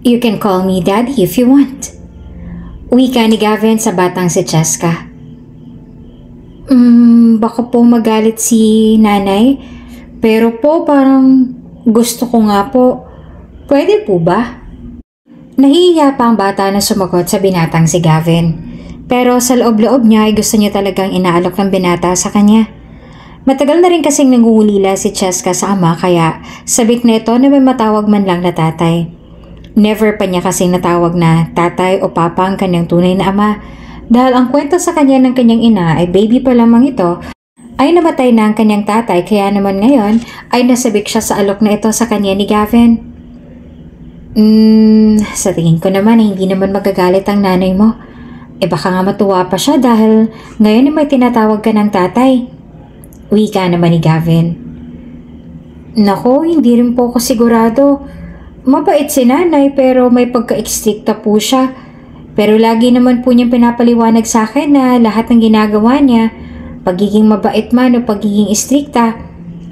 You can call me Daddy if you want. Wika ni Gavin sa batang si Cheska. Baka po magalit si nanay, pero po parang gusto ko nga po. Pwede po ba? Nahihiya pa ang bata na sumagot sa binatang si Gavin. Pero sa loob-loob niya ay gusto niya talagang inaalok ng binata sa kanya. Matagal na rin kasing nangungulila si Cheska sa ama kaya sabik na ito na may matawag man lang na tatay. Never pa niya kasing natawag na tatay o papa ang kanyang tunay na ama dahil ang kwento sa kanya ng kanyang ina ay baby pa lamang ito ay namatay na ang kanyang tatay kaya naman ngayon ay nasabik siya sa alok na ito sa kanya ni Gavin. Sa tingin ko naman hindi naman magagalit ang nanay mo. Baka nga matuwa pa siya dahil ngayon ay may tinatawag ka ng tatay. Wika naman ni Gavin. Nako, hindi rin po ako sigurado. Mabait si nanay pero may pagka-ekstrikta po siya. Pero lagi naman po niyang pinapaliwanag sa akin na lahat ng ginagawa niya, pagiging mabait man o pagiging istrikta,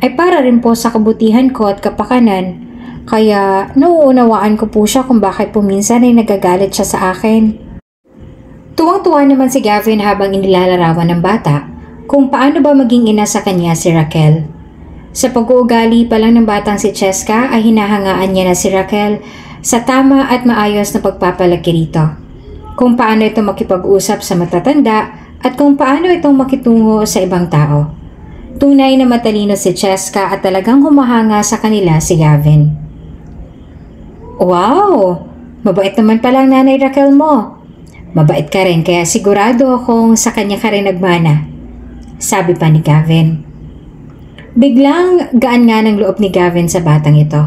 ay para rin po sa kabutihan ko at kapakanan. Kaya nauunawaan ko po siya kung bakit po minsan ay nagagalit siya sa akin. Tuwang-tuwa naman si Gavin habang inilalarawan ng bata kung paano ba maging ina sa kanya si Raquel. Sa pag-uugali pa lang ng batang si Cheska ay hinahangaan niya na si Raquel sa tama at maayos na pagpapalaki rito. Kung paano ito makipag-usap sa matatanda at kung paano itong makitungo sa ibang tao. Tunay na matalino si Cheska at talagang humahanga sa kanila si Gavin. Wow! Mabait naman pala ang nanay Raquel mo. Mabait ka rin kaya sigurado akong sa kanya ka rin nagmana. Sabi pa ni Gavin. Biglang gaan nga ng loob ni Gavin sa batang ito.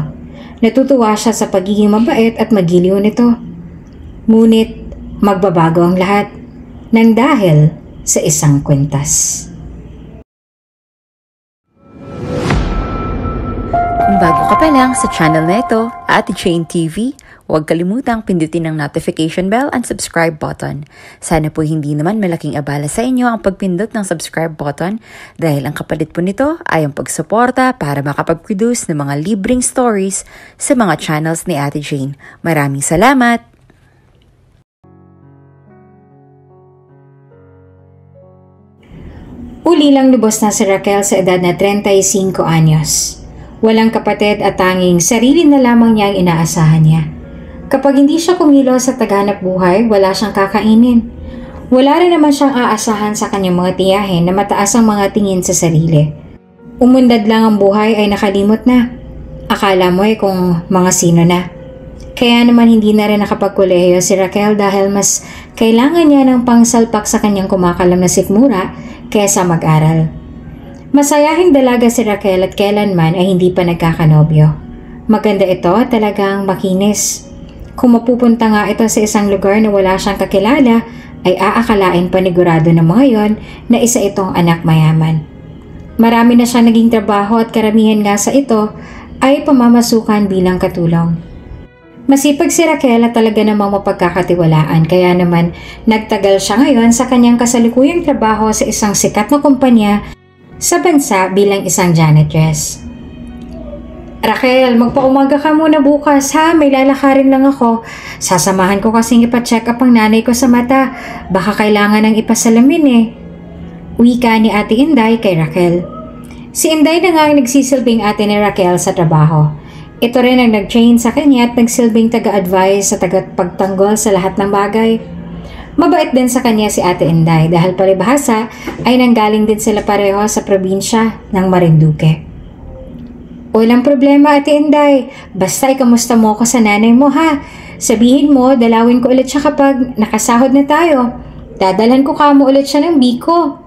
Natutuwa siya sa pagiging mabait at magiliw nito. Ngunit magbabago ang lahat nang dahil sa isang kwintas. Kung bago ka pa lang sa channel na ito, Ate Jane TV, huwag kalimutang pindutin ang notification bell and subscribe button. Sana po hindi naman malaking abala sa inyo ang pagpindot ng subscribe button dahil ang kapalit po nito ay ang pagsuporta para makapag-produce ng mga libreng stories sa mga channels ni Ate Jane. Maraming salamat! Uli lang lubos na si Raquel sa edad na 35 anyos. Walang kapatid at tanging sarili na lamang niya ang inaasahan niya. Kapag hindi siya kumilos sa taghanap buhay, wala siyang kakainin. Wala rin naman siyang aasahan sa kanyang mga tiyahin na mataas ang mga tingin sa sarili. Umundad lang ang buhay ay nakalimot na. Akala mo kung mga sino na. Kaya naman hindi na rin nakapagkolehiyo si Raquel dahil mas kailangan niya ng pangsalpak sa kanyang kumakalam na sikmura kaysa mag-aral. Masayahing dalaga si Raquel at kailanman ay hindi pa nagkakanobyo. Maganda ito at talagang makinis. Kung mapupunta nga ito sa isang lugar na wala siyang kakilala, ay aakalain panigurado ng mga yon na isa itong anak mayaman. Marami na siyang naging trabaho at karamihan nga sa ito ay pamamasukan bilang katulong. Masipag si Raquel at talaga namang mapagkakatiwalaan kaya naman nagtagal siya ngayon sa kanyang kasalukuyang trabaho sa isang sikat na kumpanya sa bansa bilang isang janitress. Raquel, magpaumaga ka muna bukas ha, may lalakarin lang ako. Sasamahan ko kasing ipa-check up ang nanay ko sa mata. Baka kailangan ng ipasalamin eh. Wika ni Ate Inday kay Raquel. Si Inday na nga ang nagsisilbing ate ni Raquel sa trabaho. Ito rin ang nag-train sa kanya at nagsilbing taga-advise sa taga-pagtanggol sa lahat ng bagay. Mabait din sa kanya si Ate Inday dahil palibhasa ay nanggaling din sila pareho sa probinsya ng Marinduque. Walang problema Ate Inday, basta ikamusta mo ako sa nanay mo ha. Sabihin mo, dalawin ko ulit siya kapag nakasahod na tayo. Dadalhan ko kamo ulit siya ng biko.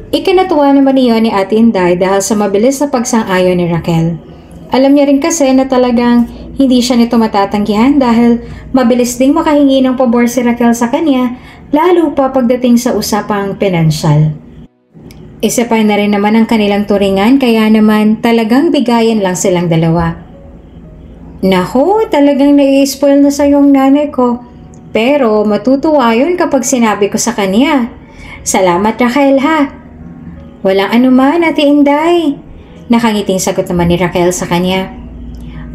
Ikinatuwa naman niyon ni Ate Inday dahil sa mabilis na pagsang-ayon ni Raquel. Alam niya rin kasi na talagang hindi siya nito matatanggihan dahil mabilis ding makahingi ng pabor si Raquel sa kanya, lalo pa pagdating sa usapang pinansyal. Isa pa na rin naman ang kanilang turingan kaya naman talagang bigayan lang silang dalawa. Naku, talagang nai-spoil na sa yung nanay ko. Pero matutuwa yun kapag sinabi ko sa kanya. Salamat Raquel ha. Walang anuman Ate Inday. Nakangiting sagot naman ni Raquel sa kanya.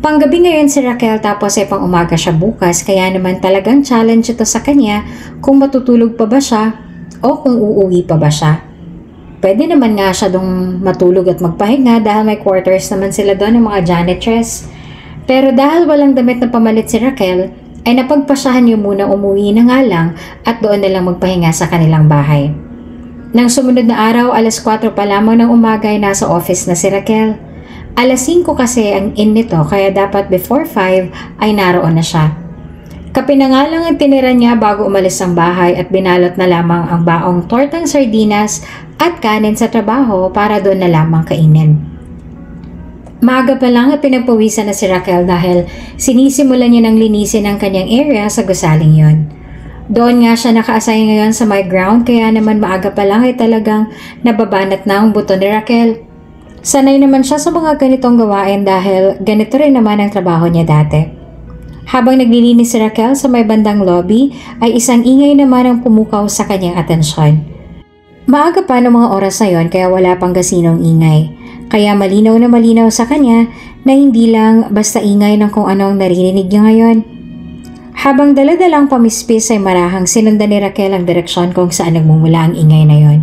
Panggabi ngayon si Raquel tapos ay pang umaga siya bukas kaya naman talagang challenge ito sa kanya kung matutulog pa ba siya o kung uuwi pa ba siya. Pwede naman nga siya dong matulog at magpahinga dahil may quarters naman sila doon ng mga janitress. Pero dahil walang damit na pamalit si Raquel, ay napagpasyahan niyo muna umuwi na nga lang at doon na lang magpahinga sa kanilang bahay. Nang sumunod na araw, alas 4 pa lamang ng umaga ay nasa office na si Raquel. Alas 5 kasi ang in nito kaya dapat before 5 ay naroon na siya. Kape na nga lang ang tinira niya bago umalis ang bahay at binalot na lamang ang baong tortang sardinas at kanin sa trabaho para doon na lamang kainin. Maaga pa lang at pinagpawisan na si Raquel dahil sinisimulan niya ng linisin ang kanyang area sa gusaling yon. Doon nga siya naka-assign ngayon sa my ground kaya naman maaga pa lang ay talagang nababanat na ang buto ni Raquel. Sanay naman siya sa mga ganitong gawain dahil ganito rin naman ang trabaho niya dati. Habang naglilinis si Raquel sa may bandang lobby ay isang ingay naman ang pumukaw sa kanyang atensyon. Maaga pa ng mga oras na yon kaya wala pang gasinong ingay. Kaya malinaw na malinaw sa kanya na hindi lang basta ingay ng kung ano ang naririnig niya ngayon. Habang daladalang pamispis ay marahang sinundan ni Raquel ang direksyon kung saan nagmumula ang ingay na yon.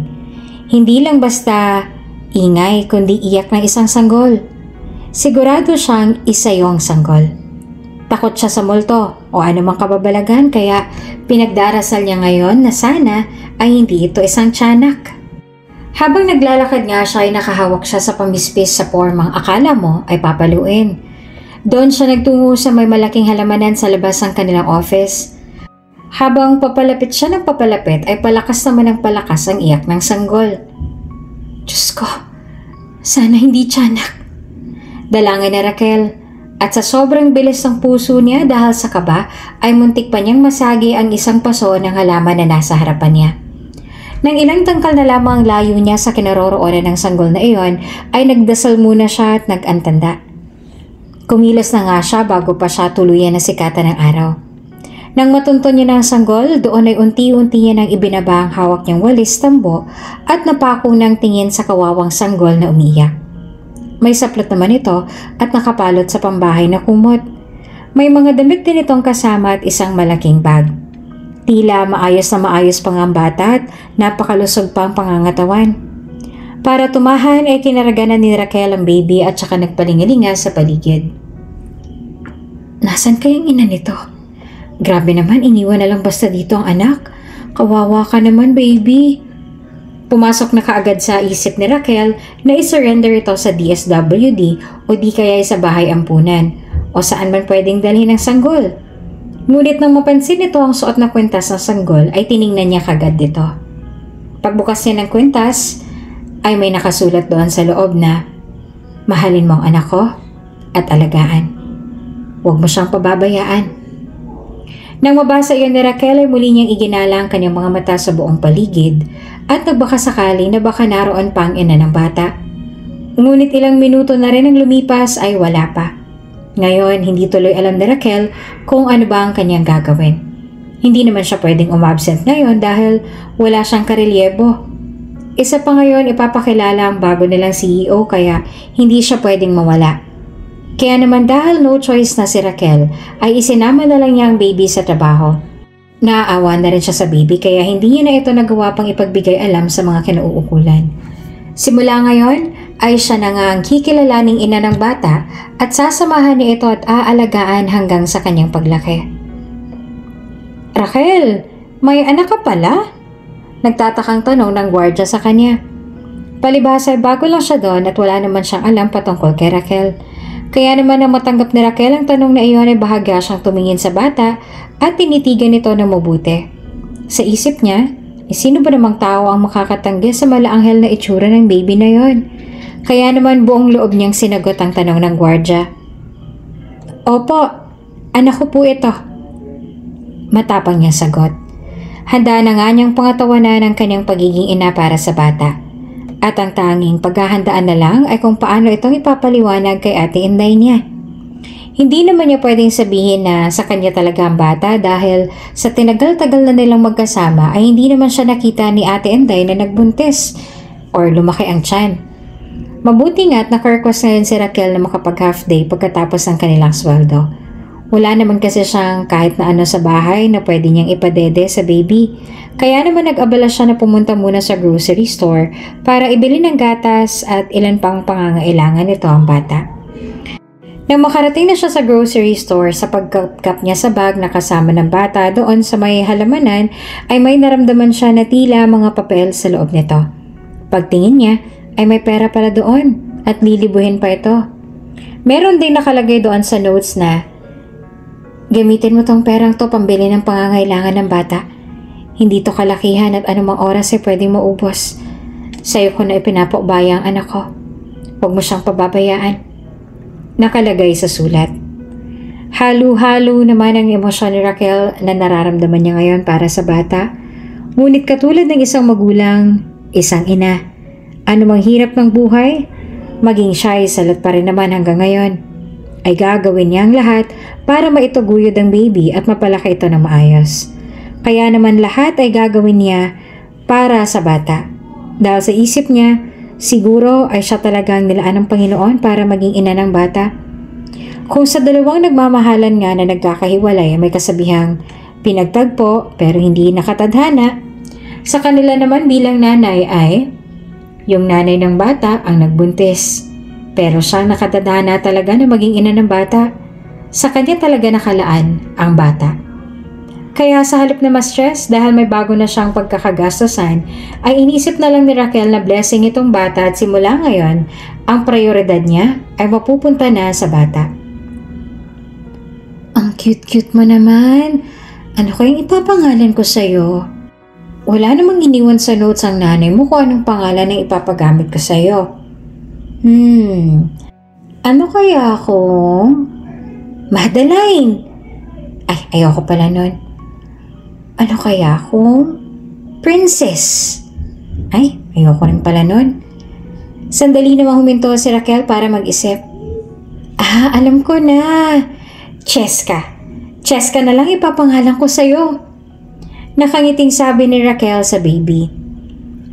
Hindi lang basta ingay kundi iyak ng isang sanggol. Sigurado siyang isa yung sanggol. Takot siya sa multo o anumang kababalagan kaya pinagdarasal niya ngayon na sana ay hindi ito isang tiyanak. Habang naglalakad nga siya ay nakahawak siya sa pamispis sa formang akala mo ay papaluin. Doon siya nagtungo sa may malaking halamanan sa labas ng kanilang office. Habang papalapit siya ng papalapit ay palakas naman ng palakas ang iyak ng sanggol. Diyos ko, sana hindi tiyanak. Dalangin na Raquel at sa sobrang bilis ng puso niya dahil sa kaba ay muntik pa niyang masagi ang isang paso ng halaman na nasa harapan niya. Nang ilang tangkal na lamang ang layo niya sa kinaroroonan ng sanggol na iyon ay nagdasal muna siya at nag-antanda. Kumilos na nga siya bago pa siya tuluyan na sikatan ng araw. Nang matunton niya ng sanggol, doon ay unti-unti niya nang ibinaba ang hawak niyang walis tambo at napako ng tingin sa kawawang sanggol na umiyak. May saplot naman ito at nakapalot sa pambahay na kumot. May mga damit din itong kasama at isang malaking bag. Tila maayos na maayos pang ang bata at napakalusog pa ang pangangatawan. Para tumahan ay kinaraganan ni Raquel ang baby at saka nagpalingalinga sa paligid. Nasaan kayang ina nito? Grabe naman, iniwan na lang basta dito ang anak. Kawawa ka naman, baby. Pumasok na kaagad sa isip ni Raquel na isurrender ito sa DSWD o di kaya sa bahay ampunan o saan man pwedeng dalhin ng sanggol. Ngunit nang mapansin nito ang suot na kwintas ng sanggol ay tiningnan niya kagad dito. Pagbukas niya ng kwintas ay may nakasulat doon sa loob na, "Mahalin mo ang anak ko at alagaan. Huwag mo siyang pababayaan." Nang mabasa iyon ni Raquel ay muli niyang iginala ang kanyang mga mata sa buong paligid at nagbaka sakali na baka naroon pa ang ina ng bata. Ngunit ilang minuto na rin ang lumipas ay wala pa. Ngayon, hindi tuloy alam ni Raquel kung ano ba ang kanyang gagawin. Hindi naman siya pwedeng umabsent ngayon dahil wala siyang karelyebo. Isa pa ngayon ipapakilala ang bago nilang CEO kaya hindi siya pwedeng mawala. Kaya naman dahil no choice na si Raquel ay isinama na lang niya ang baby sa trabaho. Naaawa na rin siya sa baby kaya hindi niya na ito nagawa pang ipagbigay alam sa mga kinauukulan. Simula ngayon ay siya na nga ang kikilalaning ina ng bata at sasamahan niya ito at aalagaan hanggang sa kanyang paglaki. Raquel, may anak ka pala? Nagtatakang tanong ng gwardiya sa kanya. Palibhasa ay bago lang siya doon at wala naman siyang alam patungkol kay Raquel. Kaya naman nang matanggap ni Raquel ang tanong na iyon ay bahagya siyang tumingin sa bata at tinitigan ito ng mabuti. Sa isip niya, sino ba namang tao ang makakatanggi sa malaanghel na itsura ng baby na yon? Kaya naman buong loob niyang sinagot ang tanong ng gwardiya. Opo, anak ko po ito. Matapang niyang sagot. Handa na nga niyang pangatawanan ang kanyang pagiging ina para sa bata. At ang tanging paghahandaan na lang ay kung paano itong ipapaliwanag kay Ate Inday niya. Hindi naman niya pwedeng sabihin na sa kanya talaga ang bata dahil sa tinagal-tagal na nilang magkasama ay hindi naman siya nakita ni Ate Inday na nagbuntis or lumaki ang tiyan. Mabuti nga't naka-request ngayon si Raquel na makapag half day pagkatapos ng kanilang sweldo. Wala naman kasi siyang kahit na ano sa bahay na pwede niyang ipadede sa baby. Kaya naman nag-abala siya na pumunta muna sa grocery store para ibili ng gatas at ilan pang pangangailangan nito ang bata. Nang makarating na siya sa grocery store, sa pagkap niya sa bag na kasama ng bata doon sa may halamanan ay may naramdaman siya na tila mga papel sa loob nito. Pagtingin niya ay may pera pala doon at lilibuhin pa ito. Meron din nakalagay doon sa notes na, "Gamitin mo tong perang to pambili ng pangangailangan ng bata. Hindi to kalakihan at anumang oras ay pwedeng maubos. Sa'yo ko na ipinapakbaya ang anak ko. Huwag mo siyang pababayaan." Nakalagay sa sulat. Halo-halo naman ang emosyon ni Raquel na nararamdaman niya ngayon para sa bata. Ngunit katulad ng isang magulang, isang ina, anumang hirap ng buhay, maging siya ay salat pa rin naman hanggang ngayon, ay gagawin niya ang lahat para maitaguyod ang baby at mapalaki ito ng maayos. Kaya naman lahat ay gagawin niya para sa bata. Dahil sa isip niya, siguro ay siya talagang nilaan ng Panginoon para maging ina ng bata. Kung sa dalawang nagmamahalan nga na nagkakahiwalay may kasabihang pinagtagpo pero hindi nakatadhana, sa kanila naman bilang nanay ay yung nanay ng bata ang nagbuntis, pero siya nakatadhana talaga na maging ina ng bata. Sa kanya talaga nakalaan ang bata. Kaya sa halip na ma-stress dahil may bago na siyang pagkakagastosan, ay inisip na lang ni Raquel na blessing itong bata at simula ngayon, ang prioridad niya ay mapupunta na sa bata. Ang cute-cute mo naman. Ano kayang ipapangalan ko sa'yo? Wala namang iniwan sa notes ang nanay mo kung anong pangalan ang ipapagamit ko sa'yo. Ano kaya ako? Madeline! Ay, ayoko pala nun. Ano kaya ako? Princess! Ay, ayoko rin pala nun. Sandali namang huminto si Raquel para mag-isip. Alam ko na. Cheska. Cheska na lang ipapangalan ko sa'yo. Nakangiting sabi ni Raquel sa baby.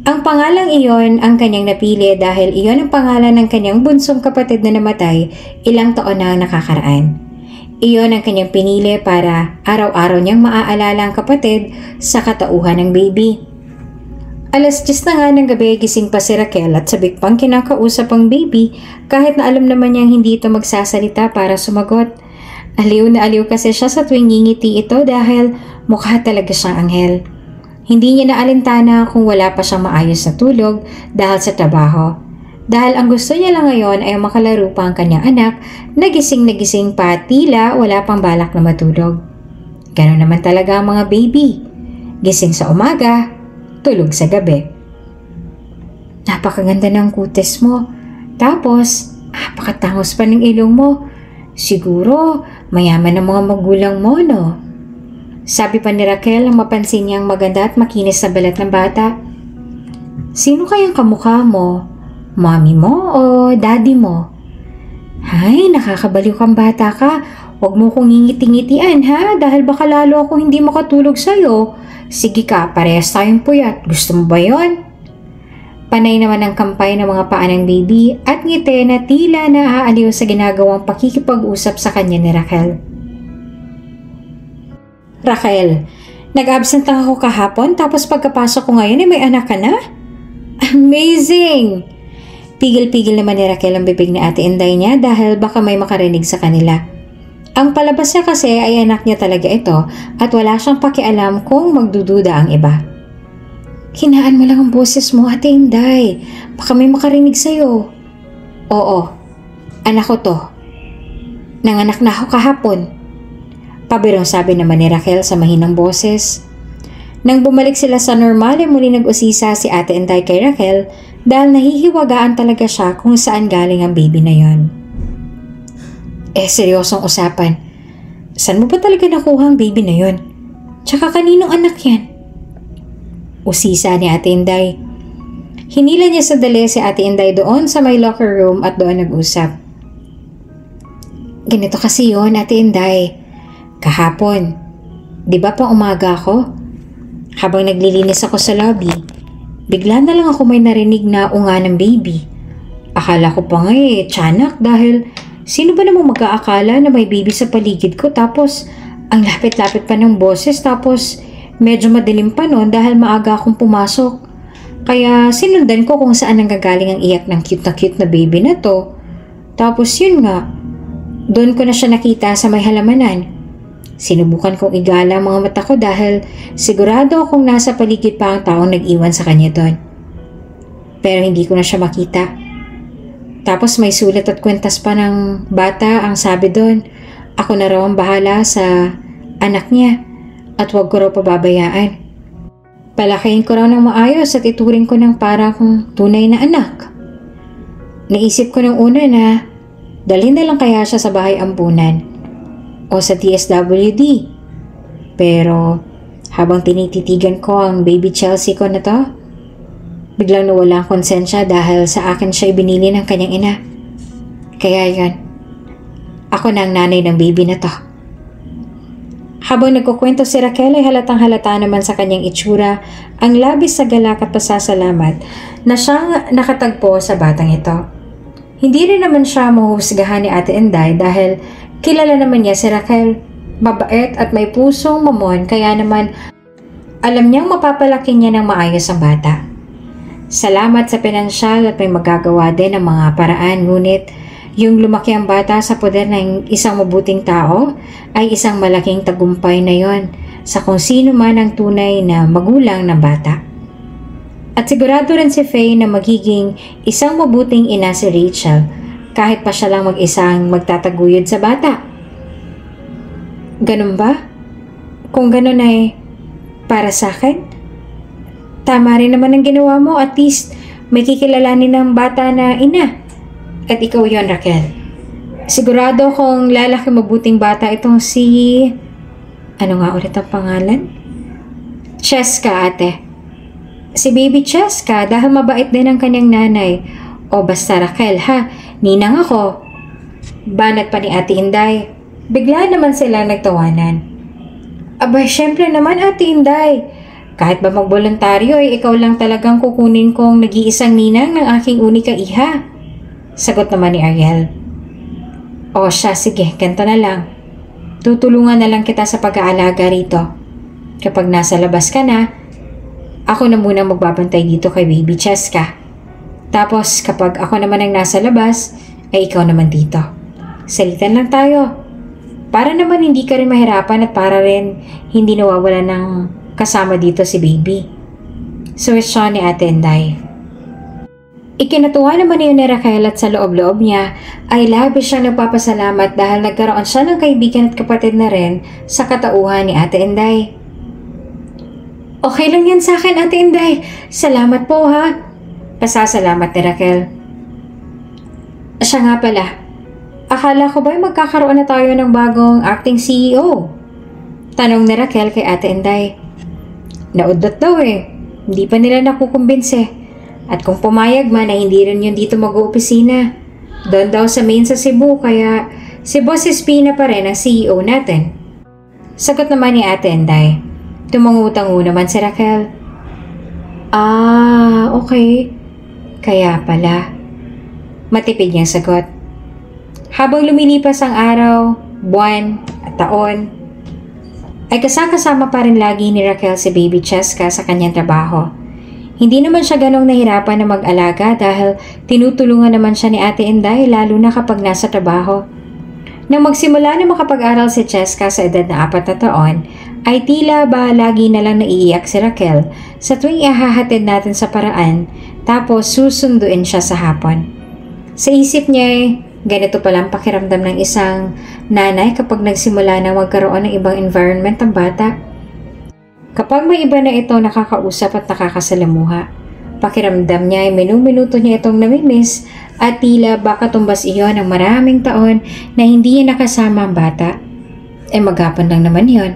Ang pangalang iyon ang kanyang napili dahil iyon ang pangalan ng kanyang bunsong kapatid na namatay ilang taon na nakakaraan. Iyon ang kanyang pinili para araw-araw niyang maaalala ang kapatid sa katauhan ng baby. 10:00 na nga ng gabi gising pa si Raquel at sabik pang kinakausap ang baby kahit na alam naman niyang hindi ito magsasalita para sumagot. Aliw na aliw kasi siya sa tuwing ngingiti ito dahil mukha talaga siyang anghel. Hindi niya naalintana kung wala pa siyang maayos na tulog dahil sa trabaho. Dahil ang gusto niya lang ngayon ay makalaro pa ang kanyang anak na gising pa tila wala pang balak na matulog. Ganon naman talaga ang mga baby. Gising sa umaga, tulog sa gabi. Napakaganda ng kutis mo. Tapos, napakatangos pa ng ilong mo. Siguro, mayaman ang mga magulang mo, no? Sabi pa ni Raquel ang mapansin niyang maganda at makinis na balat ng bata. Sino kayang kamukha mo? Mommy mo o daddy mo? Hay, nakakabaliw kang bata ka. Huwag mo kong ngingiti-ngitian ha, dahil baka lalo ako hindi makatulog sa'yo. Sige ka, parehas tayong puyat. Gusto mo ba yon? Panay naman ang kampay ng mga paa ng baby at ngiti na tila naaaliw sa ginagawang pakikipag-usap sa kanya ni Raquel. Raquel, nag-absent lang ako kahapon tapos pagkapasok ko ngayon ay may anak ka na? Amazing! Pigil-pigil naman ni Raquel ang bibig ni Ate Inday niya dahil baka may makarinig sa kanila. Ang palabas niya kasi ay anak niya talaga ito at wala siyang pakialam kung magdududa ang iba. Hinaan mo lang ang boses mo, Ate Inday. Baka may makarinig sa'yo. Oo, anak ko to. Nanganak na ako kahapon. Pabirong sabi naman ni Raquel sa mahinang boses. Nang bumalik sila sa normal ay muli nag-usisa si Ate Inday kay Raquel dahil nahihiwagaan talaga siya kung saan galing ang baby na yon. Seryosong usapan. Saan mo ba talaga nakuha ang baby na yon? Tsaka kaninong anak yan? Usisa ni Ate Inday. Hinila niya sa dali si Ate Inday doon sa may locker room at doon nag-usap. Ganito kasi yon, Ate Inday. Kahapon, di ba pang umaga ako? Habang naglilinis ako sa lobby, bigla na lang ako may narinig na unga ng baby. Akala ko pa nga tiyanak dahil sino ba namang mag-aakala na may baby sa paligid ko tapos ang lapit-lapit pa ng boses tapos medyo madilim pa noon dahil maaga akong pumasok. Kaya sinundan ko kung saan nanggagaling ang iyak ng cute na baby na to. Tapos yun nga, doon ko na siya nakita sa may halamanan. Sinubukan kong igala ang mga mata ko dahil sigurado akong nasa paligid pa ang taong nag-iwan sa kanya doon. Pero hindi ko na siya makita. Tapos may sulat at kwentas pa ng bata ang sabi doon, ako na raw ang bahala sa anak niya at huwag ko raw pababayaan. Palakayin ko raw ng maayos at ituring ko ng parang tunay na anak. Naisip ko nung una na dalhin na lang kaya siya sa bahay ampunan o sa DSWD. Pero habang tinititigan ko ang baby Chelsea ko na to, biglang nawala ang konsensya dahil sa akin siya ibinili ng kanyang ina. Kaya yun, ako na ang nanay ng baby na to. Habang nagkukwento si Raquel ay halatang-halata naman sa kanyang itsura ang labis sa galak at pasasalamat na siyang nakatagpo sa batang ito. Hindi rin naman siya mahuhusgahan ni Ate Inday dahil kilala naman niya si Raquel, mabait at may pusong mamon kaya naman alam niyang mapapalaki niya ng maayos ang bata. Salamat sa pinansyal at may magagawa din ng mga paraan, ngunit yung lumaki ang bata sa poder ng isang mabuting tao ay isang malaking tagumpay na yon sa kung sino man ang tunay na magulang ng bata. At sigurado rin si Faye na magiging isang mabuting ina si Rachel kahit pa siya lang mag-isang magtataguyod sa bata. Ganun ba? Kung ganun ay para sa akin? Tama rin naman ang ginawa mo, at least may kikilalanin ng bata na ina. At ikaw yon, Raquel. Sigurado kung lalaki mabuting bata itong si... Ano nga ulit ang pangalan? Cheska, ate. Si baby Cheska dahil mabait din ang kanyang nanay. O basta Raquel ha, ninang ako. Banat pa ni Ate Inday. Bigla naman sila nagtawanan. Aba, syempre naman Ate Inday. Kahit ba magboluntaryo ay ikaw lang talagang kukunin kong nag-iisang ninang ng aking unika iha. Sagot naman ni Ariel. O siya, sige, ganito na lang. Tutulungan na lang kita sa pag-aalaga rito. Kapag nasa labas ka na, ako na muna magbabantay dito kay baby Cheska. Tapos kapag ako naman ang nasa labas, ay ikaw naman dito. Salitan lang tayo. Para naman hindi ka rin mahirapan at para rin hindi nawawala ng kasama dito si baby. Suwestyon ni Ate Inday. Ikinatuwa naman niyo ni Raquel at sa loob-loob niya ay labis siyang nagpapasalamat dahil nagkaroon siya ng kaibigan at kapatid na rin sa katauhan ni Ate Inday. Okay lang yan sa akin, Ate Inday. Salamat po ha. Pasasalamat ni Raquel. Siya nga pala. Akala ko ba magkakaroon na tayo ng bagong acting CEO? Tanong ni Raquel kay Ate Inday. Naudot daw Hindi pa nila nakukumbinse. At kung pumayag man ay hindi rin yun dito mag-oopisina. Doon daw sa main sa Cebu kaya si Boss Espina pa rin ang CEO natin. Sagot naman ni Ate Inday. Tumangutang-u naman si Raquel. Ah, okay. Kaya pala. Matipid niyang sagot. Habang lumilipas ang araw, buwan at taon, ay kasama pa rin lagi ni Raquel si baby Cheska sa kanyang trabaho. Hindi naman siya ganong nahirapan na mag-alaga dahil tinutulungan naman siya ni Ate Inday lalo na kapag nasa trabaho. Nang magsimula na makapag-aral si Cheska sa edad na 4 na taon, ay tila ba lagi na lang naiiyak si Raquel sa tuwing ihahatid natin sa paraan tapos susunduin siya sa hapon. Sa isip niya ganito palang pakiramdam ng isang nanay kapag nagsimula na magkaroon ng ibang environment ang bata. Kapag may iba na ito nakakausap at nakakasalamuha, pakiramdam niya ay minuto niya itong namimiss at tila baka tumbas iyon ng maraming taon na hindi niya nakasama ang bata. Maghapon lang naman yon.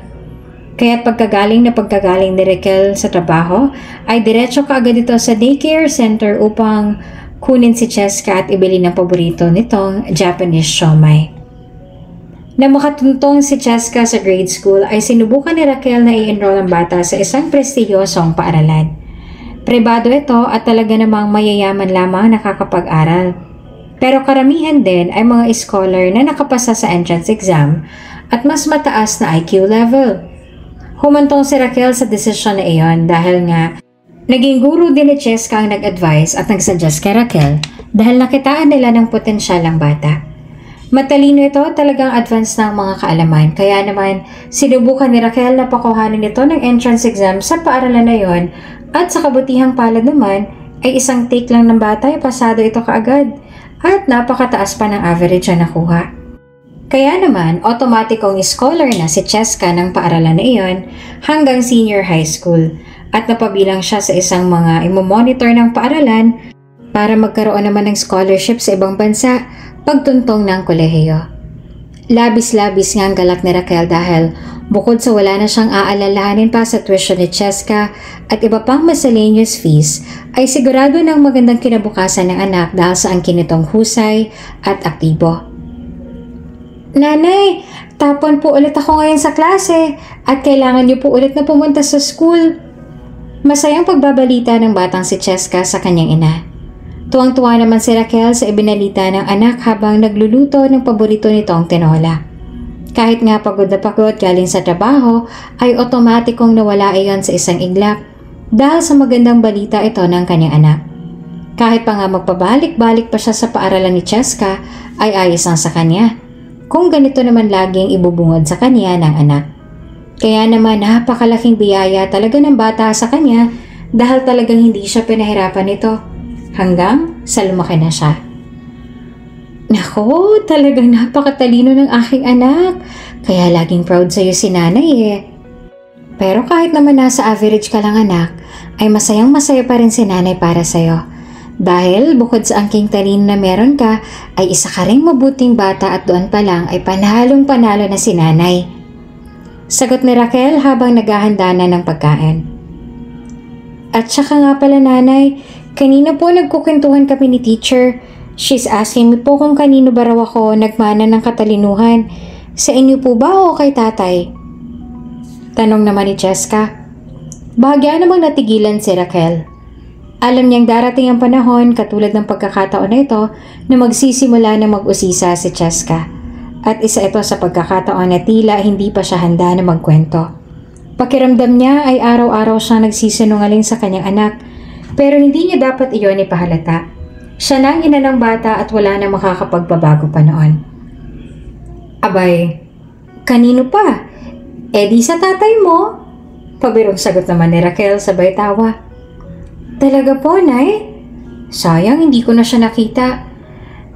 Kaya't pagkagaling ni Raquel sa trabaho ay diretso kaagad ito sa daycare center upang kunin si Cheska at ibili ng paborito nitong Japanese siomai. Nang makatuntong si Cheska sa grade school ay sinubukan ni Raquel na i-enroll ang bata sa isang prestiyosong paaralan. Pribado ito at talaga namang mayayaman lamang nakakapag-aral. Pero karamihan din ay mga scholar na nakapasa sa entrance exam at mas mataas na IQ level. Humantong si Raquel sa desisyon na iyon dahil nga naging guro din ni Cheska ang nag-advise at nagsuggest kay Raquel dahil nakitaan nila ng potensyal ang bata. Matalino ito, talagang advanced na ang mga kaalaman, kaya naman sinubukan ni Raquel na pakuhanin ito ng entrance exam sa paaralan na yon at sa kabutihang palad naman ay isang take lang ng bata ay pasado ito kaagad at napakataas pa ng average na nakuha. Kaya naman automatikong scholar na si Cheska ng paaralan na iyon hanggang senior high school at napabilang siya sa isang mga imomonitor ng paaralan para magkaroon naman ng scholarship sa ibang bansa pagtuntong ng kolehiyo. Labis-labis nga ang galak ni Raquel dahil bukod sa wala na siyang aalalahanin pa sa tuition ni Cheska at iba pang miscellaneous fees, ay sigurado ng magandang kinabukasan ng anak dahil sa angkin nitong husay at aktibo. Nanay, tapon po ulit ako ngayon sa klase at kailangan niyo po ulit na pumunta sa school. Masayang pagbabalita ng batang si Cheska sa kanyang ina. Tuwang-tuwa naman si Raquel sa ibinalita ng anak habang nagluluto ng paborito nitong tinola. Kahit nga pagod na pagod galing sa trabaho, ay otomatikong nawala iyon sa isang iglap dahil sa magandang balita ito ng kanyang anak. Kahit pa nga magpabalik-balik pa siya sa paaralan ni Cheska, ay ayos lang sa kanya. Kung ganito naman laging ibubungod sa kanya ng anak. Kaya naman napakalaking biyaya talaga ng bata sa kanya dahil talagang hindi siya pinahirapan nito. Hanggang sa lumaki na siya. Nako, talagang napakatalino ng aking anak. Kaya laging proud sa'yo si nanay eh. Pero kahit naman nasa average ka lang anak, ay masayang masaya pa rin si nanay para sa'yo. Dahil bukod sa angking talino na meron ka, ay isa ka ring mabuting bata at doon pa lang ay panalong panalo na si nanay. Sagot ni Raquel habang naghahanda na ng pagkain. At saka nga pala nanay, kanina po nagkukwentuhan kami ni teacher. She's asking me po kung kanino ba raw ako nagmana ng katalinuhan. Sa inyo po ba o kay tatay? Tanong naman ni Cheska. Bahagya namang natigilan si Raquel. Alam niyang darating ang panahon katulad ng pagkakataon na ito na magsisimula na mag-usisa si Cheska. At isa ito sa pagkakataon na tila hindi pa siya handa na magkwento. Pakiramdam niya ay araw-araw siyang nagsisinungaling sa kanyang anak. Pero hindi niya dapat iyon ipahalata. Siya na ang ina ng bata at wala na makakapagbabago pa noon. Abay, kanino pa? Eh di sa tatay mo? Pabirong sagot naman ni Raquel sabay tawa. Talaga po, Nay? Sayang, hindi ko na siya nakita.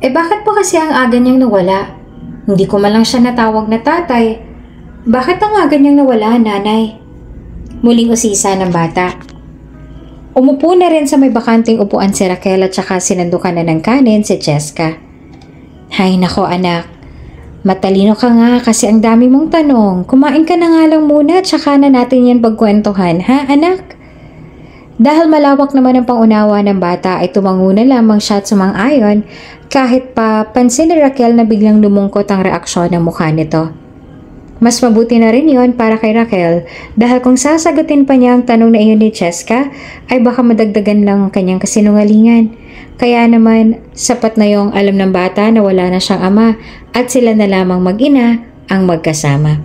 Eh bakit po kasi ang aga niyang nawala? Hindi ko man lang siya natawag na tatay. Bakit ang aga niyang nawala, Nanay? Muling usisa ng bata. Umupo na rin sa may bakanting upuan si Raquel at saka sinandukan na ng kanin si Cheska. Hay nako anak, matalino ka nga kasi ang dami mong tanong. Kumain ka na nga lang muna at saka na natin yan pagkwentuhan, ha anak? Dahil malawak naman ang pangunawa ng bata ay tumango na lamang siya at sumang-ayon kahit pa pansin ni Raquel na biglang lumungkot ang reaksyon ng mukha nito. Mas mabuti na rin yon para kay Raquel dahil kung sasagutin pa niya ang tanong na iyon ni Cheska ay baka madagdagan lang ang kanyang kasinungalingan. Kaya naman sapat na yung alam ng bata na wala na siyang ama at sila na lamang mag-ina ang magkasama.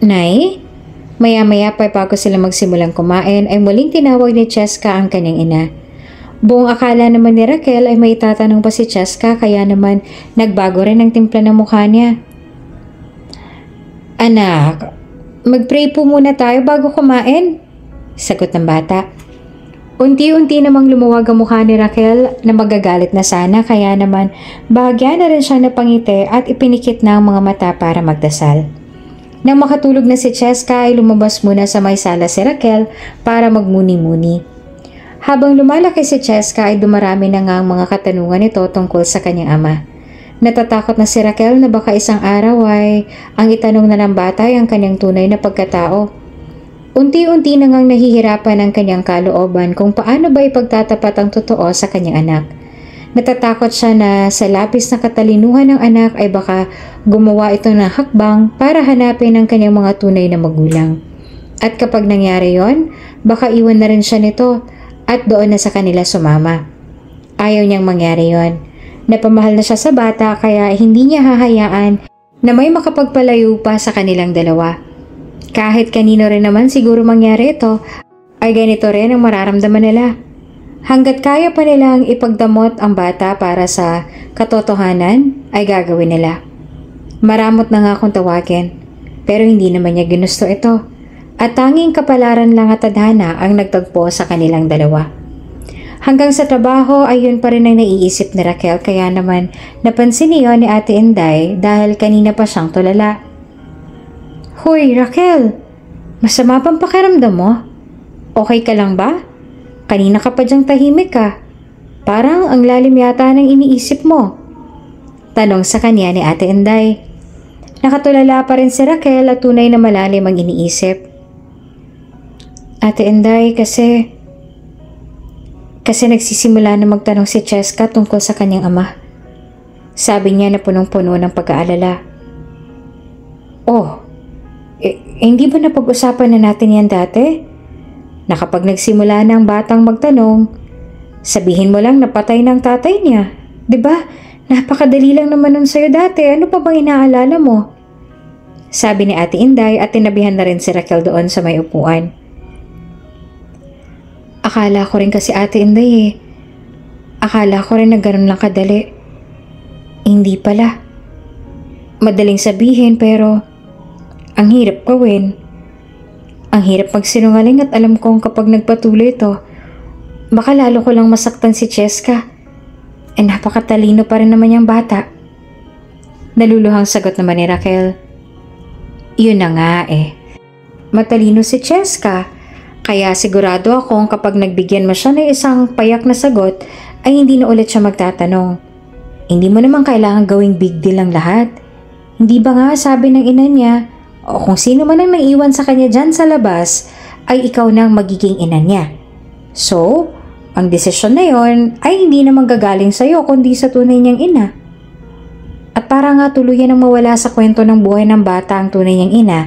Nay, maya-maya pa bago sila magsimulang kumain ay muling tinawag ni Cheska ang kanyang ina. Buong akala naman ni Raquel ay may tatanong pa si Cheska kaya naman nagbago rin ang timpla ng mukha niya. Anak, mag-pray po muna tayo bago kumain, sagot ng bata. Unti-unti namang lumuwag ang mukha ni Raquel na magagalit na sana kaya naman bahagya na rin siyang napangiti at ipinikit na ang mga mata para magdasal. Nang makatulog na si Cheska ay lumabas muna sa may sala si Raquel para magmuni-muni. Habang lumalaki si Cheska ay dumarami na nga ang mga katanungan nito tungkol sa kanyang ama. Natatakot na si Raquel na baka isang araw ay ang itanong na ng bata ay ang kanyang tunay na pagkatao. Unti-unti na ngang nahihirapan ang kanyang kalooban kung paano ba ipagtatapat ang totoo sa kanyang anak. Natatakot siya na sa labis na katalinuhan ng anak ay baka gumawa ito ng hakbang para hanapin ang kanyang mga tunay na magulang. At kapag nangyari yon, baka iwan na rin siya nito at doon na sa kanila sumama. Ayaw niyang mangyari yon. Napamahal na siya sa bata kaya hindi niya hahayaan na may makapagpalayo pa sa kanilang dalawa. Kahit kanino rin naman siguro mangyari ito, ay ganito rin ang mararamdaman nila. Hanggat kaya pa nilang ipagdamot ang bata para sa katotohanan, ay gagawin nila. Maramot na nga kung tawagin, pero hindi naman niya ginusto ito. At tanging kapalaran lang at tadhana ang nagtagpo sa kanilang dalawa. Hanggang sa trabaho ay yun pa rin ang naiisip ni Raquel, kaya naman napansin niyo ni Ate Inday dahil kanina pa siyang tulala. Hoy Raquel, masama pang pakiramdam mo? Okay ka lang ba? Kanina ka pa dyang tahimik ka. Parang ang lalim yata ng iniisip mo. Tanong sa kanya ni Ate Inday. Nakatulala pa rin si Raquel at tunay na malalim ang iniisip. Ate Inday, kasi nagsisimula na magtanong si Cheska tungkol sa kanyang ama. Sabi niya na punong-puno ng pag-aalala. Oh, hindi ba napag-usapan na natin yan dati? Na kapag nagsimula na ang batang magtanong, sabihin mo lang na patay ng tatay niya. Diba? Napakadali lang naman nun sa'yo dati. Ano pa bang inaalala mo? Sabi ni Ate Inday at tinabihan na rin si Raquel doon sa may upuan. Akala ko rin kasi Ate Inday Akala ko rin na ganun lang kadali. Hindi pala. Madaling sabihin pero ang hirap gawin. Ang hirap magsinungaling at alam kong kapag nagpatuloy ito, baka lalo ko lang masaktan si Cheska. Napakatalino pa rin naman yung bata. Naluluhang sagot naman ni Raquel. Yun na nga Matalino si Cheska. Kaya sigurado akong kapag nagbigyan mo siya ng isang payak na sagot, ay hindi na ulit siya magtatanong. Hindi mo naman kailangan gawing big deal ang lahat. Hindi ba nga sabi ng ina niya, o kung sino man ang naiwan sa kanya dyan sa labas, ay ikaw na ang magiging ina niya. So, ang desisyon na yon ay hindi naman gagaling sa'yo kundi sa tunay niyang ina. At para nga tuluyan ang mawala sa kwento ng buhay ng bata ang tunay niyang ina,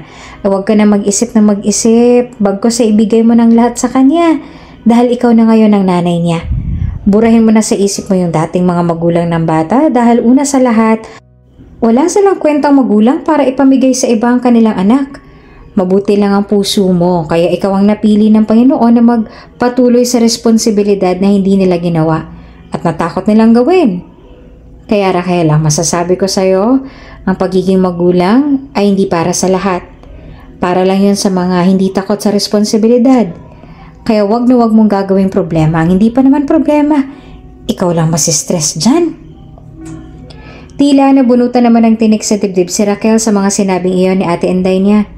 huwag ka na mag-isip na mag-isip, bagkus sa ibigay mo ng lahat sa kanya dahil ikaw na ngayon ang nanay niya. Burahin mo na sa isip mo yung dating mga magulang ng bata dahil una sa lahat, wala silang kwentang magulang para ipamigay sa iba ang kanilang anak. Mabuti lang ang puso mo kaya ikaw ang napili ng Panginoon na magpatuloy sa responsibilidad na hindi nila ginawa at natakot nilang gawin. Kaya Raquel, ang masasabi ko sa'yo, ang pagiging magulang ay hindi para sa lahat. Para lang yun sa mga hindi takot sa responsibilidad. Kaya wag na wag mong gagawing problema ang hindi pa naman problema. Ikaw lang masistress dyan. Tila nabunutan naman ng tinik sa dibdib si Raquel sa mga sinabing iyon ni Ate Inday niya.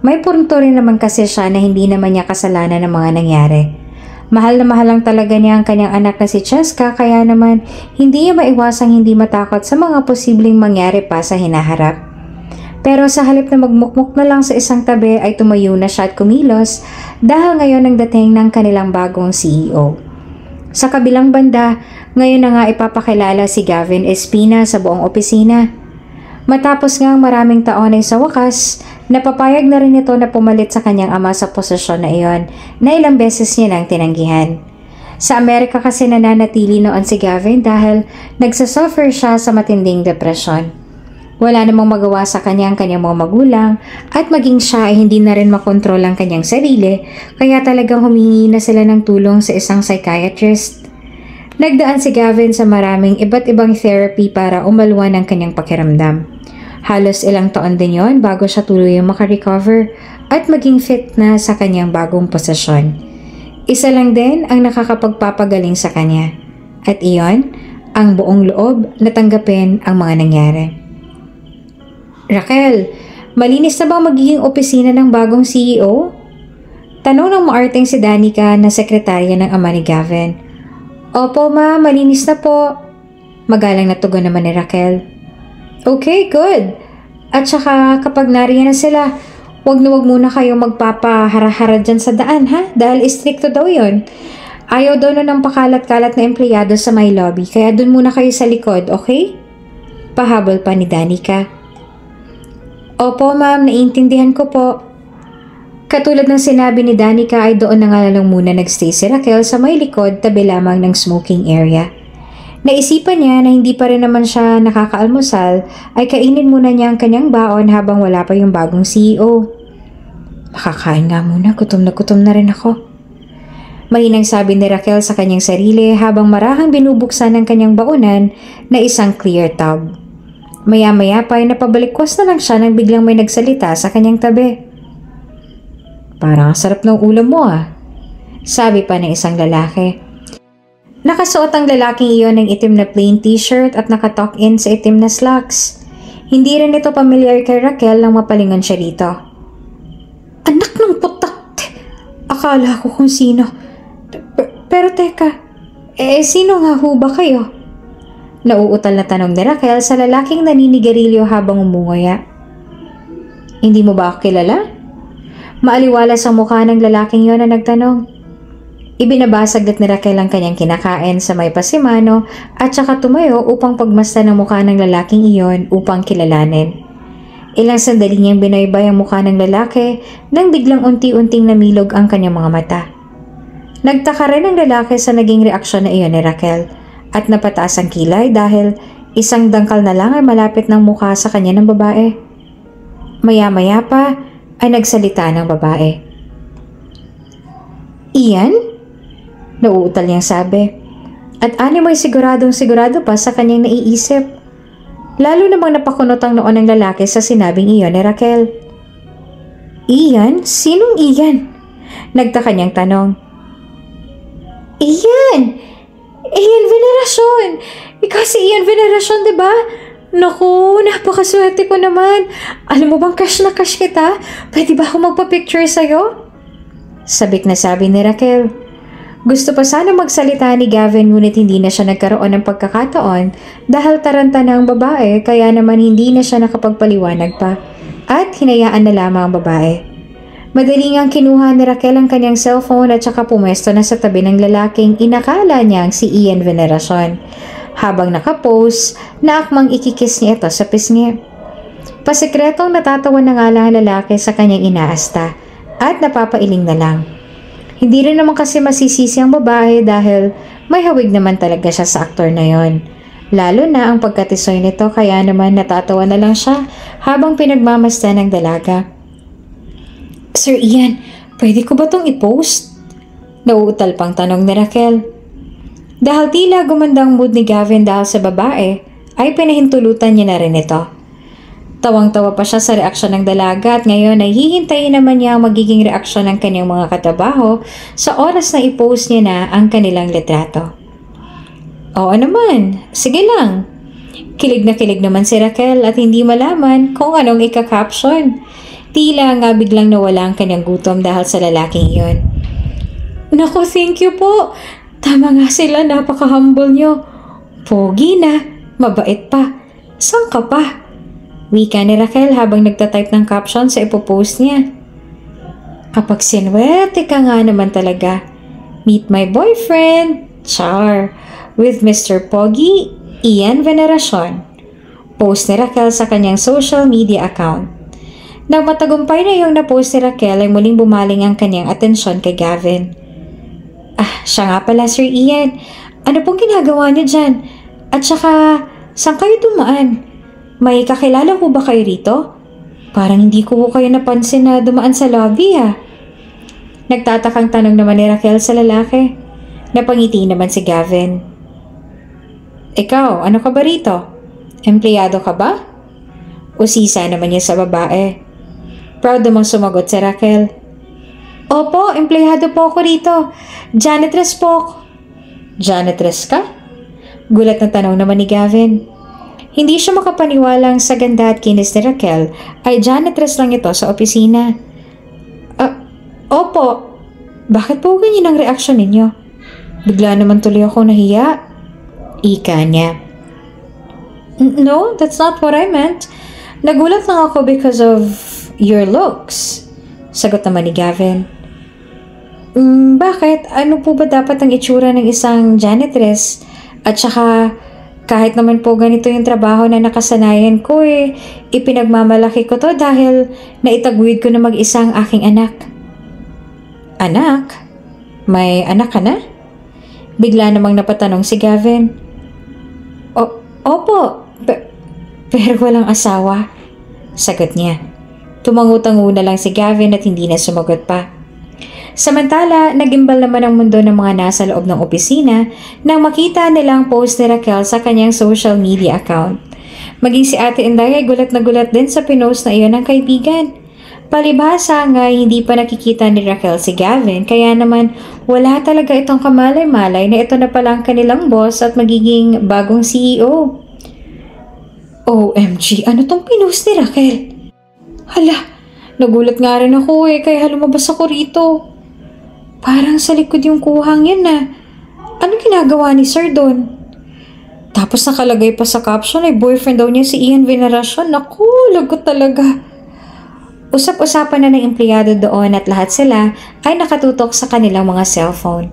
May punto rin naman kasi siya na hindi naman niya kasalanan ng mga nangyari. Mahal na mahal lang talaga niya ang kanyang anak na si Cheska kaya naman hindi niya maiwasang hindi matakot sa mga posibleng mangyari pa sa hinaharap. Pero sa halip na magmukmuk na lang sa isang tabi ay tumayo na siya at kumilos dahil ngayon ang dating ng kanilang bagong CEO. Sa kabilang banda, ngayon na nga ipapakilala si Gavin Espina sa buong opisina. Matapos nga maraming taon ay sa wakas, napapayag na rin ito na pumalit sa kanyang ama sa posisyon na iyon na ilang beses niya nang tinanggihan. Sa Amerika kasi nananatili noon si Gavin dahil nagsasuffer siya sa matinding depresyon. Wala namang magawa sa kanyang mga magulang at maging siya ay hindi na rin makontrol ang kanyang sarili kaya talagang humingi na sila ng tulong sa isang psychiatrist. Nagdaan si Gavin sa maraming iba't ibang therapy para umalwan ang kanyang pakiramdam. Halos ilang taon din yon bago siya tuluyang makarecover at maging fit na sa kanyang bagong posisyon. Isa lang din ang nakakapagpapagaling sa kanya at iyon ang buong loob na tanggapin ang mga nangyari. Raquel, malinis na ba magiging opisina ng bagong CEO? Tanong ng maarteng si Danica na sekretarya ng ama ni Gavin. Opo ma, malinis na po. Magalang na tugon naman ni Raquel. Okay, good. At saka kapag nariyan na sila, wag na wag muna kayo magpapahara-hara dyan sa daan ha? Dahil istrikto daw yon. Ayaw daw na ng pakalat-kalat na empleyado sa my lobby, kaya dun muna kayo sa likod, okay? Pahabol pa ni Danica. Opo ma'am, naiintindihan ko po. Katulad ng sinabi ni Danica ay doon na nga lang muna nagstay si Raquel sa may likod tabi lamang ng smoking area. Naisipan niya na hindi pa rin naman siya nakakaalmusal ay kainin muna niya ang kanyang baon habang wala pa yung bagong CEO. Makakain nga muna, gutom na rin ako. Mahinang sabi ni Raquel sa kanyang sarili habang marahang binubuksan ng kanyang baonan na isang clear tub. Maya-maya pa ay napabalikwas na lang siya nang biglang may nagsalita sa kanyang tabi. Parang sarap ng ulam mo sabi pa ng isang lalaki. Nakasuot ang lalaking iyon ng itim na plain t-shirt at nakatuck-in sa itim na slacks. Hindi rin ito pamilyar kay Raquel nang mapalingon siya rito. Anak ng putat! Akala ko kung sino. Pero teka, sino nga ho ba kayo? Nauutal na tanong ni Raquel sa lalaking naninigarilyo habang umuunguya. Hindi mo ba ako kilala? Maaliwalas ang mukha ng lalaking yon na nagtanong. Ibinabasag ni Raquel ang kanyang kinakain sa may pasimano at saka tumayo upang pagmasdan ang mukha ng lalaking iyon upang kilalanin. Ilang sandali niyang binaybay ang mukha ng lalaki nang biglang unti-unting namilog ang kanyang mga mata. Nagtaka rin ang lalaki sa naging reaksyon na iyon ni Raquel at napataas ang kilay dahil isang dangkal na lang ay malapit ng mukha sa kanya ng babae. Maya-maya pa ay nagsalita ng babae. Ian? Nauutal niyang sabi. At animo ay sigurado pa sa kanyang naiisip. Lalo namang napakunot ang noon ng lalaki sa sinabing iyon ni Raquel. Ian? Sinong Ian? Nagtaka niyang tanong. Ian! Ian Veneracion! Ikaw si Ian Veneracion, diba? Naku, napakaswerte ko naman. Alam mo bang crush na crush kita? Pwede ba ako magpa-picture sa'yo? Sabik na sabi ni Raquel. Gusto pa sana magsalita ni Gavin ngunit hindi na siya nagkaroon ng pagkakataon dahil taranta na ang babae kaya naman hindi na siya nakapagpaliwanag pa at hinayaan na lamang ang babae. Madaling ang kinuha ni Raquel ang kanyang cellphone at saka pumesto na sa tabi ng lalaking inakala niyang si Ian Veneracion habang nakapost na akmang ikikis niya ito sa pisngi. Pasikretong natatawa na nga lang ang lalaki sa kanyang inaasta at napapailing na lang. Hindi rin naman kasi masisisi ang babae dahil may hawig naman talaga siya sa aktor na yon. Lalo na ang pagkatisoy nito kaya naman natatawa na lang siya habang pinagmamasdan ng dalaga. Sir Ian, pwede ko ba itong i-post? Nauutal pang tanong ni Raquel. Dahil tila gumandang mood ni Gavin dahil sa babae, ay pinahintulutan niya na rin ito. Tawang-tawa pa siya sa reaksyon ng dalaga at ngayon ay hihintayin naman niya ang magiging reaksyon ng kanyang mga katabaho sa oras na i-post niya na ang kanilang litrato. Oo naman, sige lang. Kilig na kilig naman si Raquel at hindi malaman kung anong ika-caption. Tila nga biglang nawala ang kanyang gutom dahil sa lalaking iyon. Naku, thank you po. Tama nga sila, napaka-humble nyo. Pogi na, mabait pa. Saan ka pa? Wika ni Raquel habang nagtatype ng caption sa ipopost niya. Kapag sinwerte ka nga naman talaga. Meet my boyfriend, Char, with Mr. Pogi, Ian Veneracion. Post ni Raquel sa kanyang social media account. Nang matagumpay na yung na-post ni Raquel ay muling bumaling ang kanyang atensyon kay Gavin. Siya nga pala, Sir Ian. Ano pong ginagawa niyo dyan? At saka, saan kayo dumaan? May kakilala ko ba kayo rito? Parang hindi ko kayo napansin na dumaan sa lobby Nagtatakang tanong naman ni Raquel sa lalaki. Napangiti naman si Gavin. Ikaw, ano ka ba rito? Empleyado ka ba? Usisa naman niya sa babae. Proud namang sumagot si Raquel. Opo, empleyado po ako rito. Janitress po ako. Janitress ka? Gulat na tanong naman ni Gavin. Hindi siya makapaniwalang sa ganda at kinis ni Raquel ay janitress lang ito sa opisina. Opo. Bakit po ganyan ang reaksyon ninyo? Bigla naman tuloy ako nahiya. Ika niya. No, that's not what I meant. Nagulat lang ako because of your looks. Sagot naman ni Gavin. Bakit? Ano po ba dapat ang itsura ng isang janitress? At saka, kahit naman po ganito yung trabaho na nakasanayan ko ipinagmamalaki ko to dahil naitaguyod ko na mag-isa ang aking anak. Anak? May anak ka na? Bigla namang napatanong si Gavin. Opo, pero walang asawa, sagot niya. Tumangu-tangu na lang si Gavin at hindi na sumagot pa. Samantala, nagimbal naman ang mundo ng mga nasa loob ng opisina nang makita nilang post ni Raquel sa kanyang social media account. Maging si Ate Inday ay gulat na gulat din sa pinost na iyon ng kaibigan. Palibhasa nga hindi pa nakikita ni Raquel si Gavin, kaya naman wala talaga itong kamalay-malay na ito na palang kanilang boss at magiging bagong CEO. OMG, ano tong pinost ni Raquel? Hala, nagulat nga rin ako kaya lumabas ako rito. Parang sa likod yung kuhang yan na. Ano ginagawa ni Sir doon? Tapos nakalagay pa sa caption ay boyfriend daw niya si Ian Veneracion. Naku, lagot talaga. Usap-usapan na ng empleyado doon at lahat sila ay nakatutok sa kanilang mga cellphone.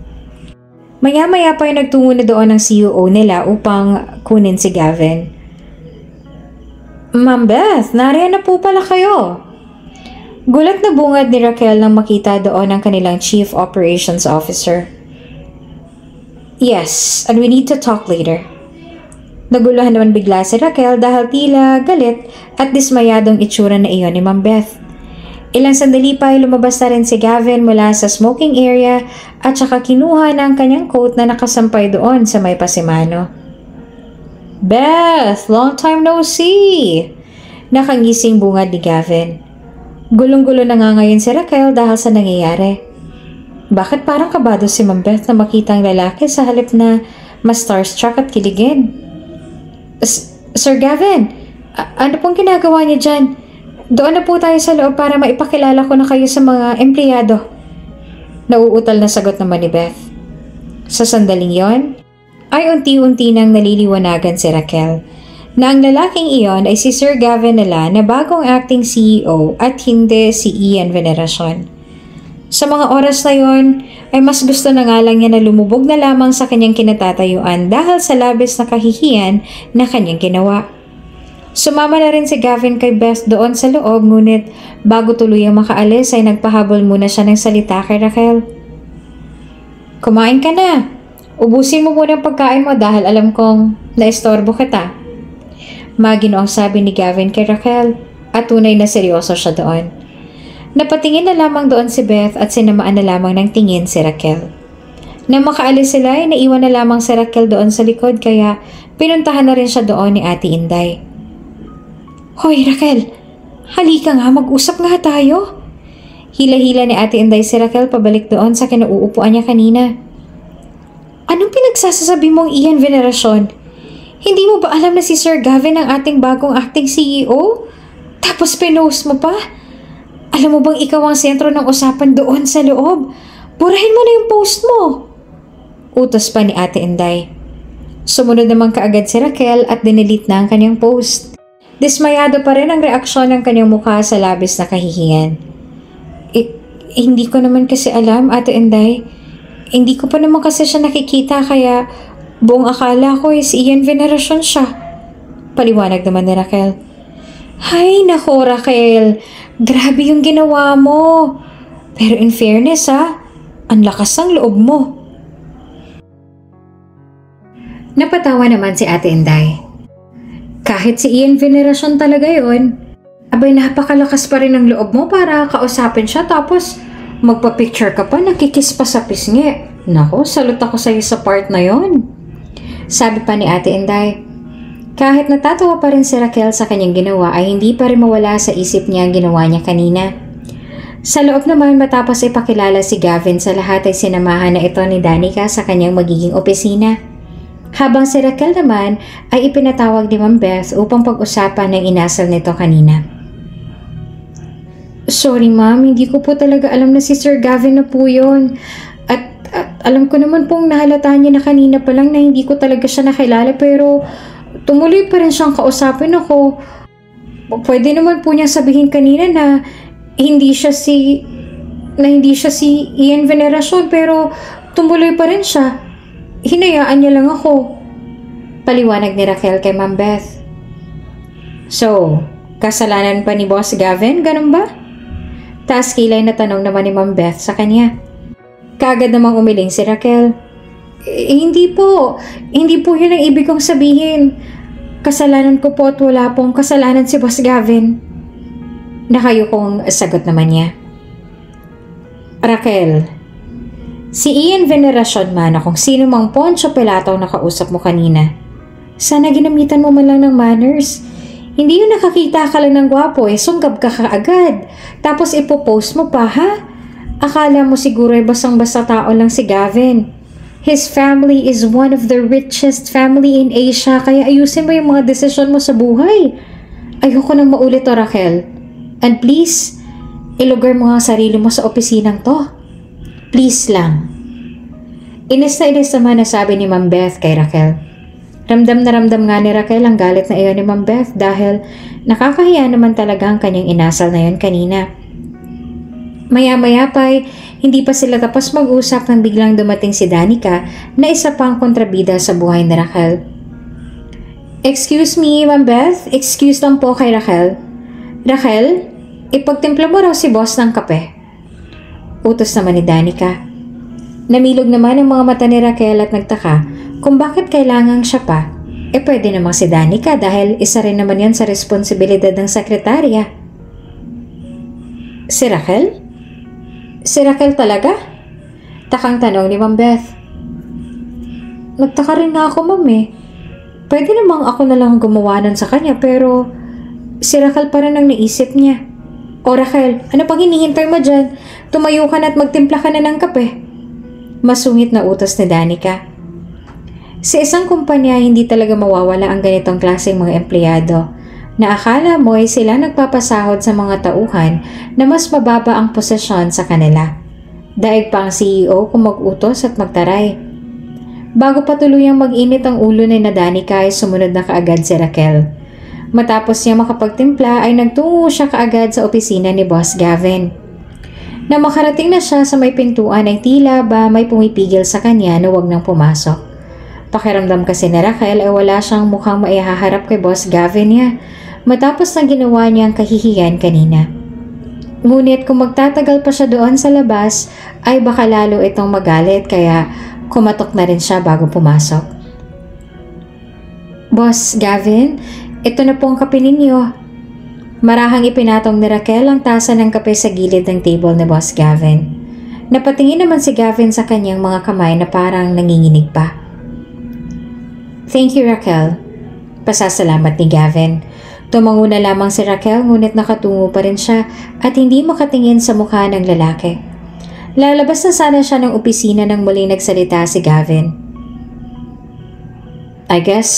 Maya-maya pa yung nagtungo na doon ng CEO nila upang kunin si Gavin. Ma'am Beth, nariyan na po pala kayo. Gulat na bungad ni Raquel nang makita doon ang kanilang Chief Operations Officer. Yes, and we need to talk later. Naguluhan naman bigla si Raquel dahil tila galit at dismayadong itsura na iyon ni Ma'am Beth. Ilang sandali pa ay lumabas na rin si Gavin mula sa smoking area at saka kinuha na ang kanyang coat na nakasampay doon sa may pasimano. Beth, long time no see! Nakangising bungad ni Gavin. Gulong-gulo na nga ngayon si Raquel dahil sa nangyayari. Bakit parang kabado si Ma'am Beth na makita ang lalaki sa halip na mas starstruck at kiligin? Sir Gavin, ano pong ginagawa niya dyan? Doon na po tayo sa loob para maipakilala ko na kayo sa mga empleyado. Nauutal na sagot naman ni Beth. Sa sandaling yon, ay unti-unti nang naliliwanagan si Raquel na ang lalaking iyon ay si Sir Gavin nila na bagong acting CEO at hindi si Ian Veneracion. Sa mga oras na yon, ay mas gusto na nga lang niya na lumubog na lamang sa kanyang kinatatayuan dahil sa labis na kahihiyan na kanyang ginawa. Sumama na rin si Gavin kay Beth doon sa loob ngunit bago tuluyang makaalis ay nagpahabol muna siya ng salita kay Raquel. Kumain ka na. Ubusin mo muna ang pagkain mo dahil alam kong naistorbo kita. Magino ang sabi ni Gavin kay Raquel at tunay na seryoso siya doon. Napatingin na lamang doon si Beth at sinamaan na lamang ng tingin si Raquel. Nang makaalis sila ay naiwan na lamang si Raquel doon sa likod kaya pinuntahan na rin siya doon ni Ate Inday. Hoy Raquel, halika nga mag-usap nga tayo. Hila-hila ni Ate Inday si Raquel pabalik doon sa kinauupuan niya kanina. Anong pinagsasasabi mong Ian Veneracion? Hindi mo ba alam na si Sir Gavin ang ating bagong acting CEO? Tapos pinost mo pa? Alam mo bang ikaw ang sentro ng usapan doon sa loob? Burahin mo na yung post mo. Utos pa ni Ate Inday. Sumunod naman kaagad si Raquel at dinilit na ang kanyang post. Dismayado pa rin ang reaksyon ng kanyang mukha sa labis na kahihiyan. Hindi ko naman kasi alam, Ate Inday. Hindi ko pa naman kasi siya nakikita kaya buong akala ko si Ian Veneracion siya. Paliwanag naman ni Raquel. Hay nako Raquel, grabe yung ginawa mo. Pero in fairness ang lakas ng loob mo. Napatawa naman si Ate Inday. Kahit si Ian Veneracion talaga yon, abay napakalakas pa rin ng loob mo para kausapin siya tapos magpa-picture ka pa, nakikis pa sa pisngi. Nako, salute ako sa'yo sa part na yon. Sabi pa ni Ate Inday. Kahit natatawa pa rin si Raquel sa kanyang ginawa ay hindi pa rin mawala sa isip niya ang ginawa niya kanina. Sa loob naman matapos ipakilala si Gavin sa lahat ay sinamahan na ito ni Danica sa kanyang magiging opisina. Habang si Raquel naman ay ipinatawag ni Ma'am Beth upang pag-usapan ng inasal nito kanina. Sorry ma'am, hindi ko po talaga alam na si Sir Gavin na po yun. At alam ko naman pong nahalata niya na kanina pa lang na hindi ko talaga siya nakilala pero tumuloy pa rin siyang kausapin ako. Pwede naman po niya sabihin kanina na hindi siya si Ian Veneracion pero tumuloy pa rin siya. Hinayaan niya lang ako. Paliwanag ni Raquel kay Ma'am Beth. So, kasalanan pa ni Boss Gavin, ganun ba? Taas kilay na tanong naman ni Ma'am Beth sa kanya. Kaagad namang umiling si Raquel. Hindi po yun ang ibig kong sabihin. Kasalanan ko po at wala pong kasalanan si Boss Gavin. Nakayukong sagot naman niya. Raquel, si Ian Veneracion man o kung sino mang Poncio Pilato na kausap mo kanina. Sana ginamitan mo man lang ng manners. Hindi yung nakakita ka lang ng gwapo sunggab ka kaagad. Tapos ipopost mo pa ha? Akala mo siguro ay basang-basta tao lang si Gavin. His family is one of the richest family in Asia kaya ayusin mo yung mga desisyon mo sa buhay. Ayoko nang maulit to, Raquel. And please, ilugar mo ang sarili mo sa opisinang to. Please lang. Inis naman na sabi ni Ma'am Beth kay Raquel. Ramdam na ramdam nga ni Raquel ang galit na iyon ni Ma'am Beth dahil nakakahiya naman talaga ang kanyang inasal na yon kanina. Maya-maya pa'y hindi pa sila tapos mag-usap nang biglang dumating si Danica na isa pang kontrabida sa buhay ni Raquel. Excuse me, Ma'am Beth. Excuse lang po kay Raquel. Raquel, ipagtimpla mo raw si boss ng kape. Utos naman ni Danica. Namilog naman ang mga mata ni Raquel at nagtaka kung bakit kailangang siya pa. Pwede namang si Danica dahil isa rin naman yan sa responsibilidad ng sekretarya. Si Raquel? Si Raquel talaga? Takang tanong ni Ma'am Beth. Nagtaka rin nga ako, Ma'am Pwede namang ako na lang gumawa nun sa kanya pero si Raquel pa rin ang naisip niya. O Raquel, ano pang hinihintay mo dyan? Tumayo ka na at magtimpla ka na ng kape. Masungit na utos ni Danica. Sa isang kumpanya hindi talaga mawawala ang ganitong klaseng mga empleyado na akala mo ay sila nagpapasahod sa mga tauhan na mas mababa ang posisyon sa kanila. Daig pa ang CEO kung mag-utos at magtaray. Bago pa tuluyang mag-init ang ulo ni Danica ay sumunod na kaagad si Raquel. Matapos niya makapagtimpla ay nagtungo siya kaagad sa opisina ni Boss Gavin. Na makarating na siya sa may pintuan ay tila ba may pumipigil sa kanya na huwag nang pumasok. Pakiramdam kasi ni Raquel ay wala siyang mukhang maihaharap kay Boss Gavin niya matapos na ginawa niyang kahihiyan kanina. Ngunit kung magtatagal pa siya doon sa labas ay baka lalo itong magalit kaya kumatok na rin siya bago pumasok. Boss Gavin, ito na po ang kape ninyo. Marahang ipinatong ni Raquel ang tasa ng kape sa gilid ng table ni Boss Gavin. Napatingin naman si Gavin sa kanyang mga kamay na parang nanginginig pa. Thank you, Raquel. Pasasalamat ni Gavin. Tumango na lamang si Raquel ngunit nakatungo pa rin siya at hindi makatingin sa mukha ng lalaki. Lalabas na sana siya ng opisina nang muling nagsalita si Gavin. I guess,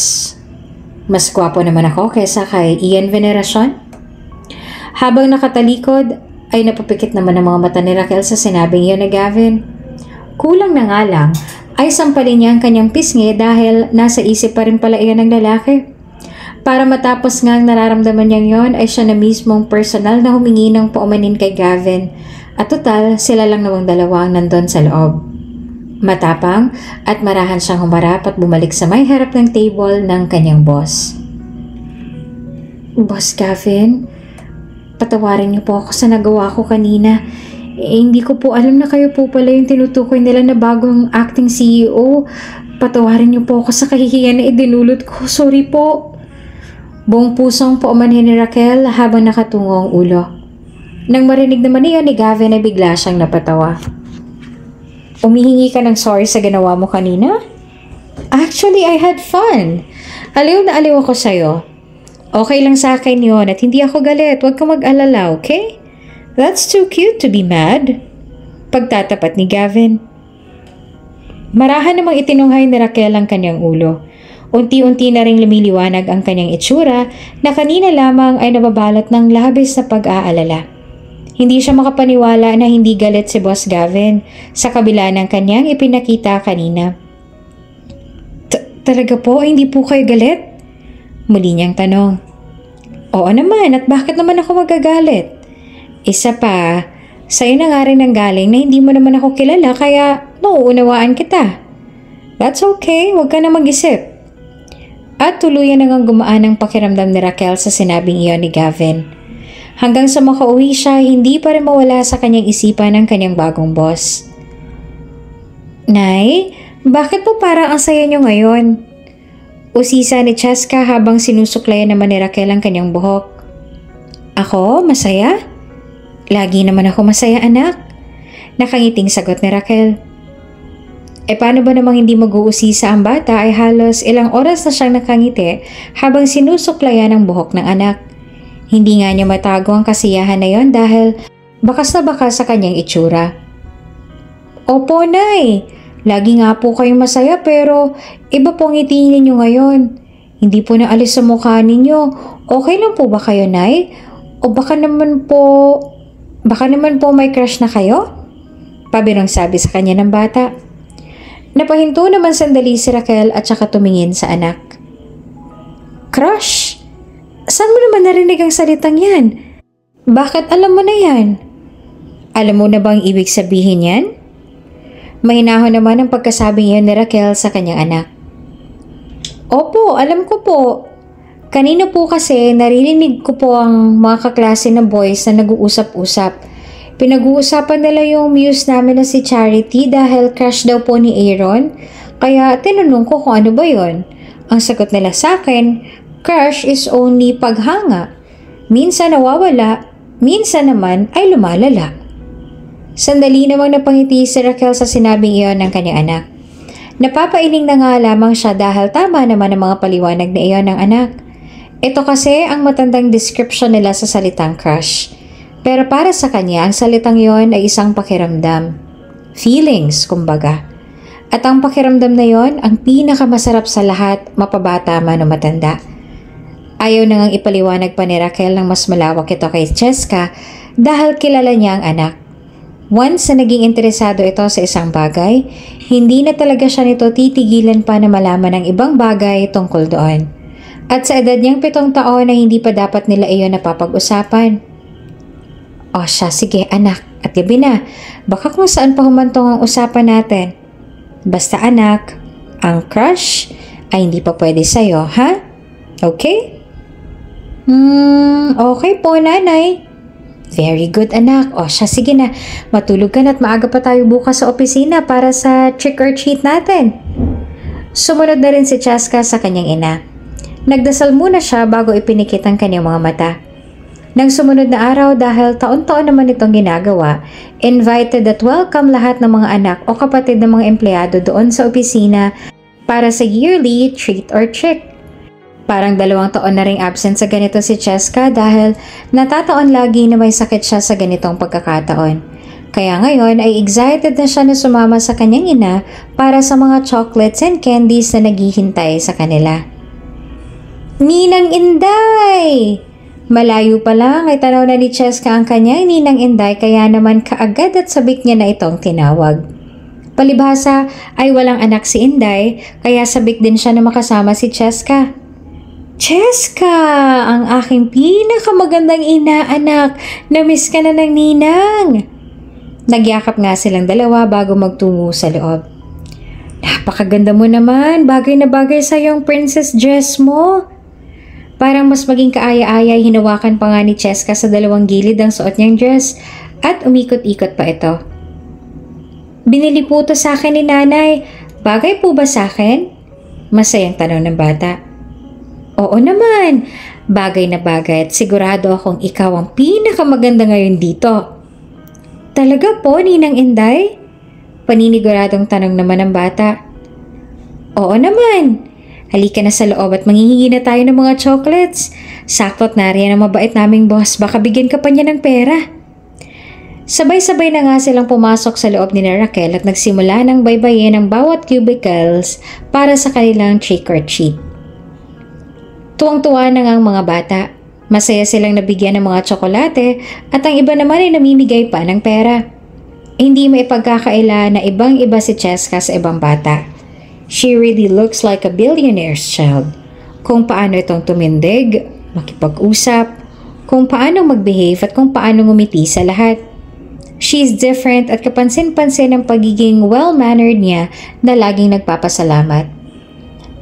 mas gwapo naman ako kaysa kay Ian Veneracion? Habang nakatalikod, ay napapikit naman ang mga mata ni Raquel sa sinabing iyon ni Gavin. Kulang na nga lang, ay sampalin niya ang kanyang pisngi dahil nasa isip pa rin pala iyan ng lalaki. Para matapos nga ang nararamdaman niyang yon ay siya na mismong personal na humingi ng paumanin kay Gavin at total sila lang namang dalawa ang nandun sa loob. Matapang at marahan siyang humarap at bumalik sa may harap ng table ng kanyang boss. Boss Gavin, patawarin niyo po ako sa nagawa ko kanina. Hindi ko po alam na kayo po pala yung tinutukoy nila na bagong acting CEO. Patawarin niyo po ako sa kahihiyan na idinulot ko. Sorry po. Buong pusong paumanhin ni Raquel habang nakatungo ang ulo. Nang marinig naman niya ni Gavin ay bigla siyang napatawa. Umihingi ka ng sorry sa ginawa mo kanina? Actually, I had fun. Aliw na aliw ako sa'yo. Okay lang sa akin yun at hindi ako galit. Huwag kang mag-alala, okay? That's too cute to be mad. Pagtatapat ni Gavin. Marahan namang itinunghay ni Raquel ang kanyang ulo. Unti-unti na ring lumiliwanag ang kanyang itsura na kanina lamang ay nababalot ng labis na pag-aalala. Hindi siya makapaniwala na hindi galit si Boss Gavin sa kabila ng kanyang ipinakita kanina. Talaga po, hindi po kayo galit? Muli niyang tanong. Oo naman, at bakit naman ako magagalit? Isa pa, sa'yo na nga rin ang galing na hindi mo naman ako kilala kaya nauunawaan kita. That's okay, huwag ka na mag-isip. At tuluyan na ngang gumaan ang pakiramdam ni Raquel sa sinabing iyon ni Gavin. Hanggang sa makauwi siya, hindi pa rin mawala sa kanyang isipan ang kanyang bagong boss. Nay, bakit po parang ang saya niyo ngayon? Usisa ni Cheska habang sinusuklayan naman ni Raquel ang kanyang buhok. Ako? Masaya? Lagi naman ako masaya, anak. Nakangiting sagot ni Raquel. Paano ba namang hindi mag-uusisa ang bata ay halos ilang oras na siyang nakangiti habang sinusuklayan ang buhok ng anak. Hindi nga niya matago ang kasiyahan na yon dahil bakas na bakas sa kanyang itsura. Opo, Nay. Lagi nga po kayong masaya pero iba po ang ngiti ninyo ngayon. Hindi po naalis sa mukha ninyo. Okay lang po ba kayo, Nay? O baka naman po may crush na kayo? Pabirong sabi sa kanya ng bata. Napahinto naman sandali si Raquel at saka tumingin sa anak. Crush? Saan mo naman narinig ang salitang yan? Bakit alam mo na yan? Alam mo na bang ibig sabihin yan? Mahinahon naman ang pagkasabing iyon ni Raquel sa kanyang anak. Opo, alam ko po. Kanina po kasi naririnig ko po ang mga kaklase na boys na nag-uusap-usap. Pinag-uusapan nila yung muse namin na si Charity dahil crush daw po ni Aaron, kaya tinanong ko kung ano ba yon. Ang sagot nila sa akin, crush is only paghanga. Minsan nawawala, minsan naman ay lumalala. Sandali namang napangiti si Raquel sa sinabing iyon ng kanyang anak. Napapailing na nga lamang siya dahil tama naman ang mga paliwanag na iyon ng anak. Ito kasi ang matandang description nila sa salitang crush. Pero para sa kanya, ang salitang yon ay isang pakiramdam. Feelings, kumbaga. At ang pakiramdam na yon, ang pinakamasarap sa lahat, mapabata man o matanda. Ayaw na ngang ipaliwanag pa ni Raquel ng mas malawak ito kay Cheska dahil kilala niya ang anak. Once na naging interesado ito sa isang bagay, hindi na talaga siya nito titigilan pa na malaman ang ibang bagay tungkol doon. At sa edad niyang 7 taon na hindi pa dapat nila iyon napapag-usapan. O siya, sige anak, at gabi na. Baka kung saan pa humantong ang usapan natin. Basta anak, ang crush ay hindi pa pwede sa'yo, ha? Okay? Okay po, nanay. Very good, anak. O siya, sige na. Matulog ka na at maaga pa tayo bukas sa opisina para sa trick or treat natin. Sumunod na rin si Cheska sa kanyang ina. Nagdasal muna siya bago ipinikit ang kanyang mga mata. Nang sumunod na araw dahil taon-taon naman itong ginagawa, invited at welcome lahat ng mga anak o kapatid ng mga empleyado doon sa opisina para sa yearly treat or trick. Parang 2 taon na ring absent sa ganito si Cheska dahil natataon lagi na may sakit siya sa ganitong pagkakataon. Kaya ngayon ay excited na siya na sumama sa kanyang ina para sa mga chocolates and candies na naghihintay sa kanila. Ninang Inday! Malayo pa lang ay tanaw na ni Cheska ang kanyang ninang Inday kaya naman kaagad at sabik niya na itong tinawag. Palibhasa ay walang anak si Inday kaya sabik din siya na makasama si Cheska. Cheska, ang aking pinakamagandang ina, anak. Namiss ka na ng ninang. Nagyakap nga silang dalawa bago magtungo sa loob. Napakaganda mo naman. Bagay na bagay sa yung princess dress mo. Parang mas maging kaaya-aya hinawakan pa nga ni Cheska sa dalawang gilid ang suot niyang dress at umikot-ikot pa ito. Binili po ito sa akin ni nanay. Bagay po ba sa akin? Masayang tanong ng bata. Oo naman. Bagay na bagay at sigurado akong ikaw ang pinakamaganda ngayon dito. Talaga po, Ninang Inday? Paniniguradong tanong naman ng bata. Oo naman. Halika na sa loob at manghihingi na tayo ng mga chocolates. Sakto't nariyan ang mabait naming boss. Baka bigyan ka pa niya ng pera. Sabay-sabay na nga silang pumasok sa loob ni Raquel at nagsimula ng baybayin ang bawat cubicles para sa kanilang trick or treat. Tuwang-tuwa na nga ang mga bata. Masaya silang nabigyan ng mga tsokolate at ang iba naman ay namimigay pa ng pera. Hindi maipagkakaila na ibang-iba si Cheska sa ibang bata. She really looks like a billionaire's child. Kung paano itong tumindig, makipag-usap, kung paano mag-behave at kung paano ngumiti sa lahat. She's different at kapansin-pansin ang pagiging well-mannered niya na laging nagpapasalamat.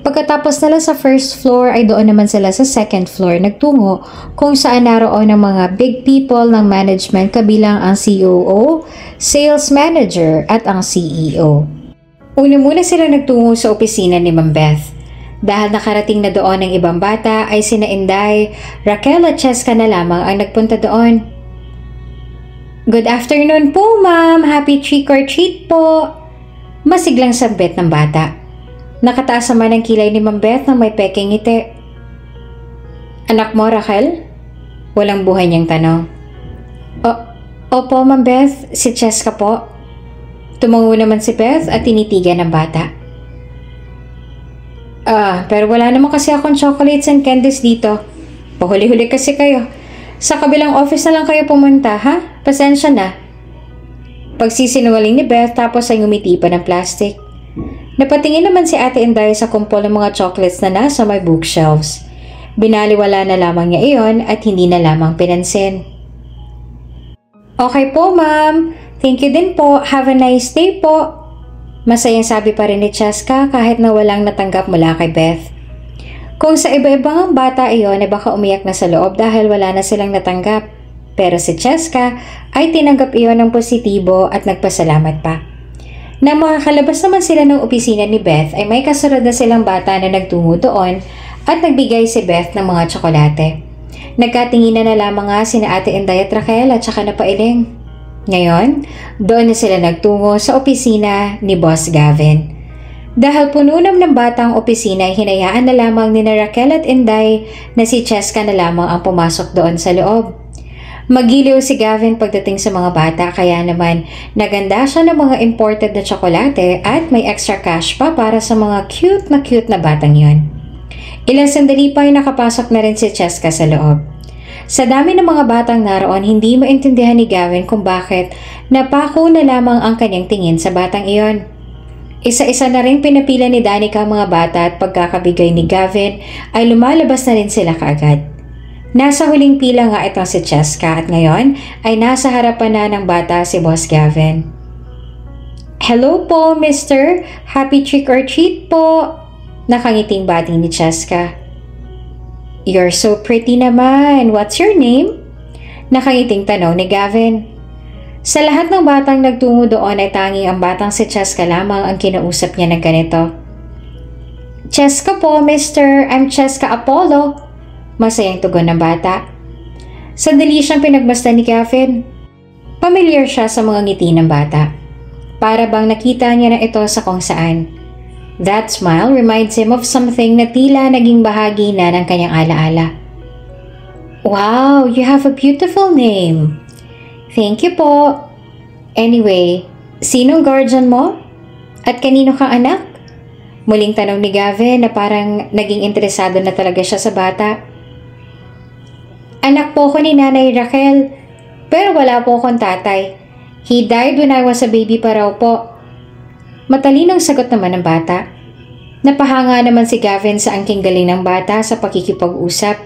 Pagkatapos nila sa first floor ay doon naman sila sa second floor nagtungo kung saan naroon ang mga big people ng management kabilang ang COO, sales manager at ang CEO. Una muna sila nagtungo sa opisina ni Ma'am Beth. Dahil nakarating na doon ng ibang bata ay sina Inday, Raquel at Cheska na lamang ang nagpunta doon. "Good afternoon po, ma'am. Happy trick or treat po." Masiglang sambit ng bata. Nakataas naman ang kilay ni Ma'am Beth nang may peking ngiti. "Anak mo, Raquel?" Walang buhay niyang tanong. Opo, Ma'am Beth. Si Cheska po." Tumango naman si Beth at tinitigan ng bata. Pero wala naman kasi akong chocolates and candies dito. Pahuli-huli kasi kayo. Sa kabilang office na lang kayo pumunta, ha? Pasensya na." Pagsisinungaling ni Beth tapos ay ngumiti pa ng plastic. Napatingin naman si Ate Inday sa kumpol ng mga chocolates na nasa may bookshelves. Binaliwala na lamang niya iyon at hindi na lamang pinansin. "Okay po, ma'am. Thank you din po. Have a nice day po." Masayang sabi pa rin ni Cheska kahit na walang natanggap mula kay Beth. Kung sa iba-ibang bata iyon ay baka umiyak na sa loob dahil wala na silang natanggap. Pero si Cheska ay tinanggap iyon ng positibo at nagpasalamat pa. Nang makakalabas naman sila ng opisina ni Beth ay may kasunod na silang bata na nagtungo doon at nagbigay si Beth ng mga tsokolate. Nagkatinginan na lamang nga sina Ate Inday at Raquel at saka napailing. Ngayon, doon na sila nagtungo sa opisina ni Boss Gavin. Dahil puno ng batang opisina ay hinayaan na lamang ni Raquel at Inday na si Cheska na lamang ang pumasok doon sa loob. Magiliw si Gavin pagdating sa mga bata kaya naman naganda siya ng mga imported na tsokolate at may extra cash pa para sa mga cute na batang yon. Ilang sandali pa ay nakapasok na rin si Cheska sa loob. Sa dami ng mga batang naroon, hindi maintindihan ni Gavin kung bakit napako na lamang ang kanyang tingin sa batang iyon. Isa-isa na rin pinapila ni Danica ang mga bata at pagkakabigay ni Gavin ay lumalabas na rin sila kaagad. Nasa huling pila nga itong si Cheska at ngayon ay nasa harapan na ng bata si Boss Gavin. "Hello po, mister. Happy trick or treat po." Nakangiting bating ni Cheska. "You're so pretty naman. What's your name?" Nakangiting tanong ni Gavin. Sa lahat ng batang nagtungo doon ay tanging ang batang si Cheska lamang ang kinausap niya ng ganito. "Cheska po, mister. I'm Cheska Apollo." Masayang tugon ng bata. Sandali siyang pinagmasdan ni Gavin. Pamilyar siya sa mga ngiti ng bata. Para bang nakita niya na ito sa kung saan. That smile reminds him of something na tila naging bahagi na ng kanyang alaala. "Wow, you have a beautiful name." "Thank you po." "Anyway, sinong guardian mo? At kanino kang anak?" Muling tanong ni Gavin na parang naging interesado na talaga siya sa bata. "Anak po ko ni Nanay Raquel, pero wala po akong tatay. He died when I was a baby pa raw po." Matalinong sagot naman ng bata. Napahanga naman si Gavin sa angking galing ng bata sa pakikipag-usap.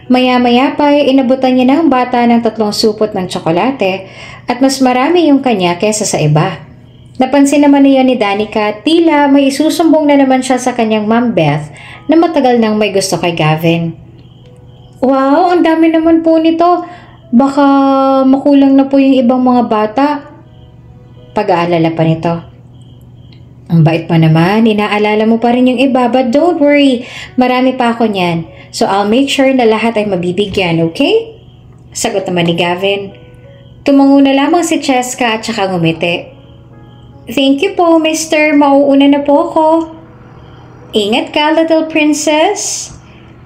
Maya-maya pa ay inabutan niya ng bata ng 3 supot ng tsokolate at mas marami yung kanya kesa sa iba. Napansin naman niya ni Danica tila may isusumbong na naman siya sa kanyang Ma'am Beth na matagal nang may gusto kay Gavin. "Wow, ang dami naman po nito. Baka makulang na po yung ibang mga bata." Pag-aalala pa nito. "Ang bait mo naman, inaalala mo pa rin yung iba, but don't worry, marami pa ako niyan. So I'll make sure na lahat ay mabibigyan, okay?" Sagot naman ni Gavin. Tumango na lamang si Cheska at saka ngumiti. "Thank you po, mister. Mauuna na po ako." "Ingat ka, little princess."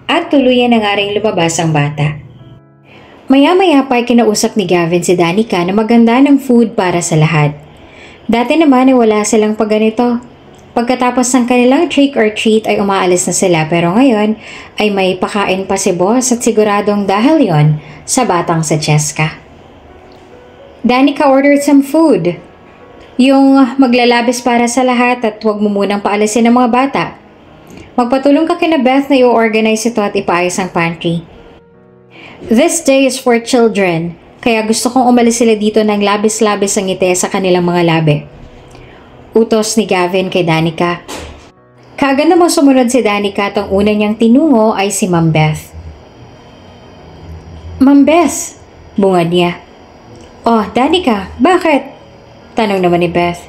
At tuluyan na nga rin lumabas ang bata. Maya-maya pa ay kinausap ni Gavin si Danica na maganda ng food para sa lahat. Dati naman ay wala silang pagganito. Pagkatapos ng kanilang trick or treat ay umaalis na sila pero ngayon ay may pakain pa si boss at siguradong dahil yon sa batang si Cheska. Danica ordered some food. Yung maglalabis para sa lahat at huwag mo munang paalisin ng mga bata. Magpatulong ka kina Beth na i-organize ito at ipaayos ang pantry. This day is for children. Kaya gusto kong umalis sila dito ng labis-labis ang ngiti sa kanilang mga labi. Utos ni Gavin kay Danica. Kaagad namang sumunod si Danica at ang una niyang tinungo ay si Ma'am Beth. "Ma'am Beth," bungad niya. "Oh, Danica, bakit?" tanong naman ni Beth.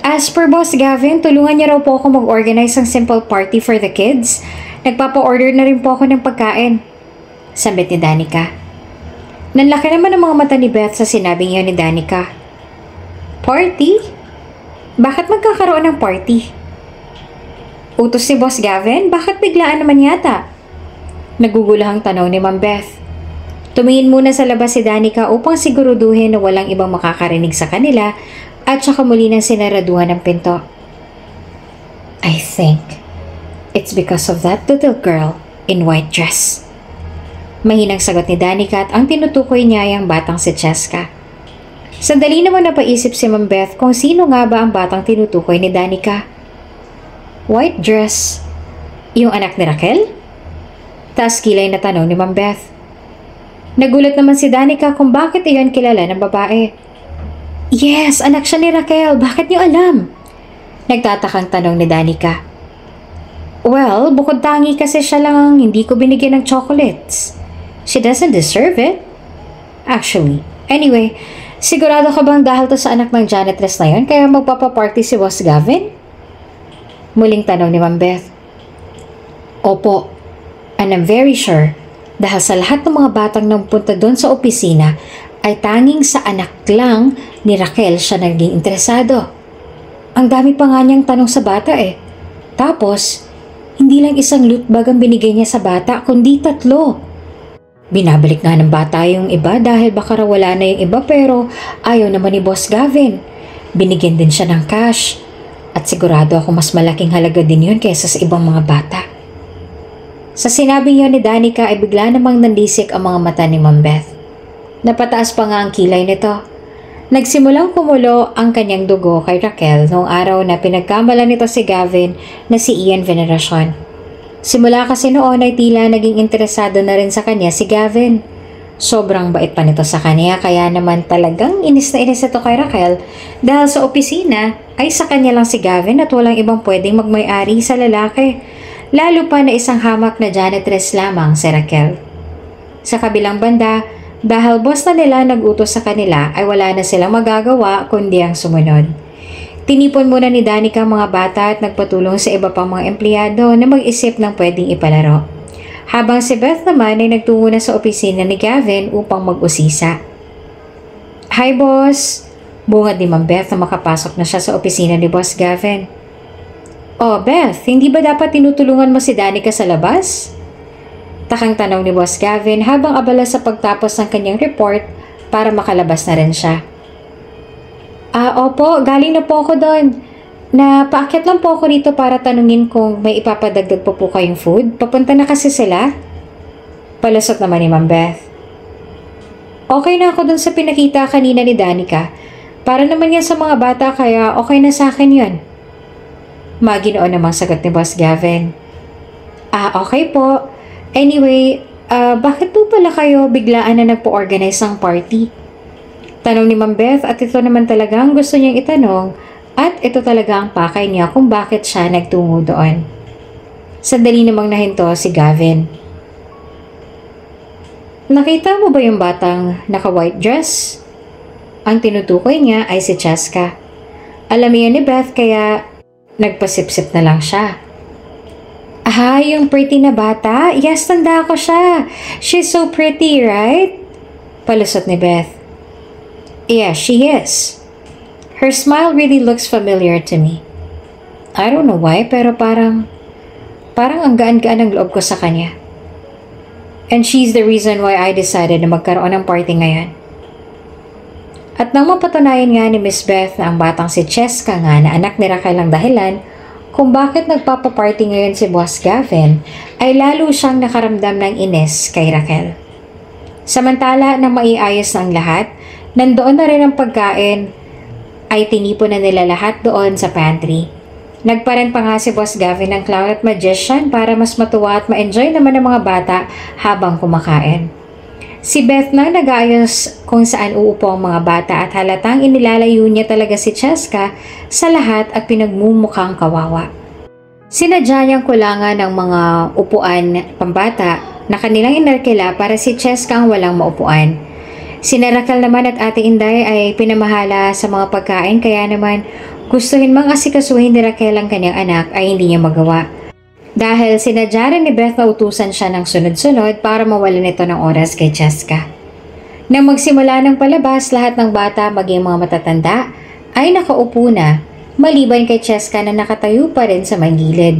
As per Boss Gavin, tulungan niya raw po ako mag-organize ng simple party for the kids. Nagpapa-order na rin po ako ng pagkain. Sambit ni Danica. Nanlaki naman ang mga mata ni Beth sa sinabing yun ni Danica. Party? Bakit magkakaroon ng party? Utos ni Boss Gavin? Bakit biglaan naman yata? Nagugulahang tanong ni Ma'am Beth. Tumingin muna sa labas si Danica upang siguruduhin na walang ibang makakarinig sa kanila at saka muli nang sinaraduhan ng pinto. I think it's because of that little girl in white dress. Mahinang sagot ni Danica at ang tinutukoy niya ay ang batang si Cheska. Sandali naman napaisip si Ma'am Beth kung sino nga ba ang batang tinutukoy ni Danica. White dress? Yung anak ni Raquel? Taas kilay na tanong ni Ma'am Beth. Nagulat naman si Danica kung bakit iyon kilala ng babae. Yes, anak siya ni Raquel. Bakit niyo alam? Nagtatakang tanong ni Danica. Well, bukod tangi kasi siya lang hindi ko binigyan ng chocolates. She doesn't deserve it. Actually. Anyway, sigurado ka bang dahil to sa anak ng janitress na yun kaya magpapaparty si Boss Gavin? Muling tanong ni Ma'am Beth. Opo. And I'm very sure dahil sa lahat ng mga batang nagpunta doon sa opisina ay tanging sa anak lang ni Raquel siya naging interesado. Ang dami pa nga niyang tanong sa bata eh. Tapos, hindi lang isang loot bag ang binigay niya sa bata, kundi 3. Binabalik nga ng bata yung iba dahil baka raw wala na yung iba pero ayaw naman ni Boss Gavin. Binigyan din siya ng cash. At sigurado ako mas malaking halaga din yun kaysa sa ibang mga bata. Sa sinabing yun ni Danica ay bigla namang nandisik ang mga mata ni Ma'am Beth. Napataas pa nga ang kilay nito. Nagsimulang kumulo ang kanyang dugo kay Raquel noong araw na pinagkamalan nito si Gavin na si Ian Veneracion. Simula kasi noon ay tila naging interesado na rin sa kanya si Gavin. Sobrang bait pa nito sa kanya kaya naman talagang inis na inis ito kay Raquel dahil sa opisina ay sa kanya lang si Gavin at walang ibang pwedeng magmay-ari sa lalaki. Lalo pa na isang hamak na janitress lamang si Raquel. Sa kabilang banda, dahil boss na nila nag-utos sa kanila ay wala na silang magagawa kundi ang sumunod. Tinipon muna ni Danica ang mga bata at nagpatulong sa iba pang mga empleyado na mag-isip ng pwedeng ipalaro. Habang si Beth naman ay nagtungo na sa opisina ni Gavin upang mag-usisa. Hi boss! Bungad ni Ma'am Beth na makapasok na siya sa opisina ni Boss Gavin. Oh Beth, hindi ba dapat tinutulungan mo si Danica sa labas? Takang tanong ni Boss Gavin habang abala sa pagtapos ng kanyang report para makalabas na rin siya. Opo, galing na po ako doon. Napaakyat lang po ako dito para tanungin kung may ipapadagdag po kayong food. Papunta na kasi sila. Palusot naman ni Ma'am Beth. Okay na ako doon sa pinakita kanina ni Danica. Para naman yan sa mga bata kaya okay na sa akin yun. Maginoon namang sagot ni Boss Gavin. Okay po. Anyway, bakit po pala kayo biglaan na nagpo-organize ng party? Tanong ni Ma'am Beth at ito naman talaga ang gusto niyang itanong at ito talaga ang pakay niya kung bakit siya nagtungo doon. Sandali namang nahinto si Gavin. Nakita mo ba yung batang naka-white dress? Ang tinutukoy niya ay si Cheska. Alam niya ni Beth kaya nagpasipsip na lang siya. Yung pretty na bata? Yes, tanda ko siya. She's so pretty, right? Palusot ni Beth. Yeah, she is. Her smile really looks familiar to me. I don't know why, pero parang ang gaan-gaan ng loob ko sa kanya. And she's the reason why I decided na magkaroon ng party ngayon. At nang mapatunayan nga ni Miss Beth na ang batang si Cheska nga na anak ni Raquel ang dahilan kung bakit nagpapaparty ngayon si Boss Gavin, ay lalo siyang nakaramdam ng inis kay Raquel. Samantala nang maiayos na ang lahat, nandoon na rin ang pagkain, ay tinipon na nila lahat doon sa pantry. Nagparan pa nga si Boss Gavin ng clown at magician para mas matuwa at ma-enjoy naman ng mga bata habang kumakain. Si Beth nang nag-aayos kung saan uupo ang mga bata at halatang inilalayo niya talaga si Cheska sa lahat at pinagmumukhang kawawa. Sinadya niyang kulangan ng mga upuan pambata na kanilang inarkila para si Cheska ang walang maupuan. Sina Raquel naman at Ate Inday ay pinamahala sa mga pagkain kaya naman gustuhin mang asikasuhin ni Raquel ang kanyang anak ay hindi niya magawa. Dahil sinadya rin ni Beth na utusan siya ng sunod-sunod para mawalan ito ng oras kay Cheska. Nang magsimula ng palabas, lahat ng bata maging mga matatanda ay nakaupo na maliban kay Cheska na nakatayo pa rin sa may gilid.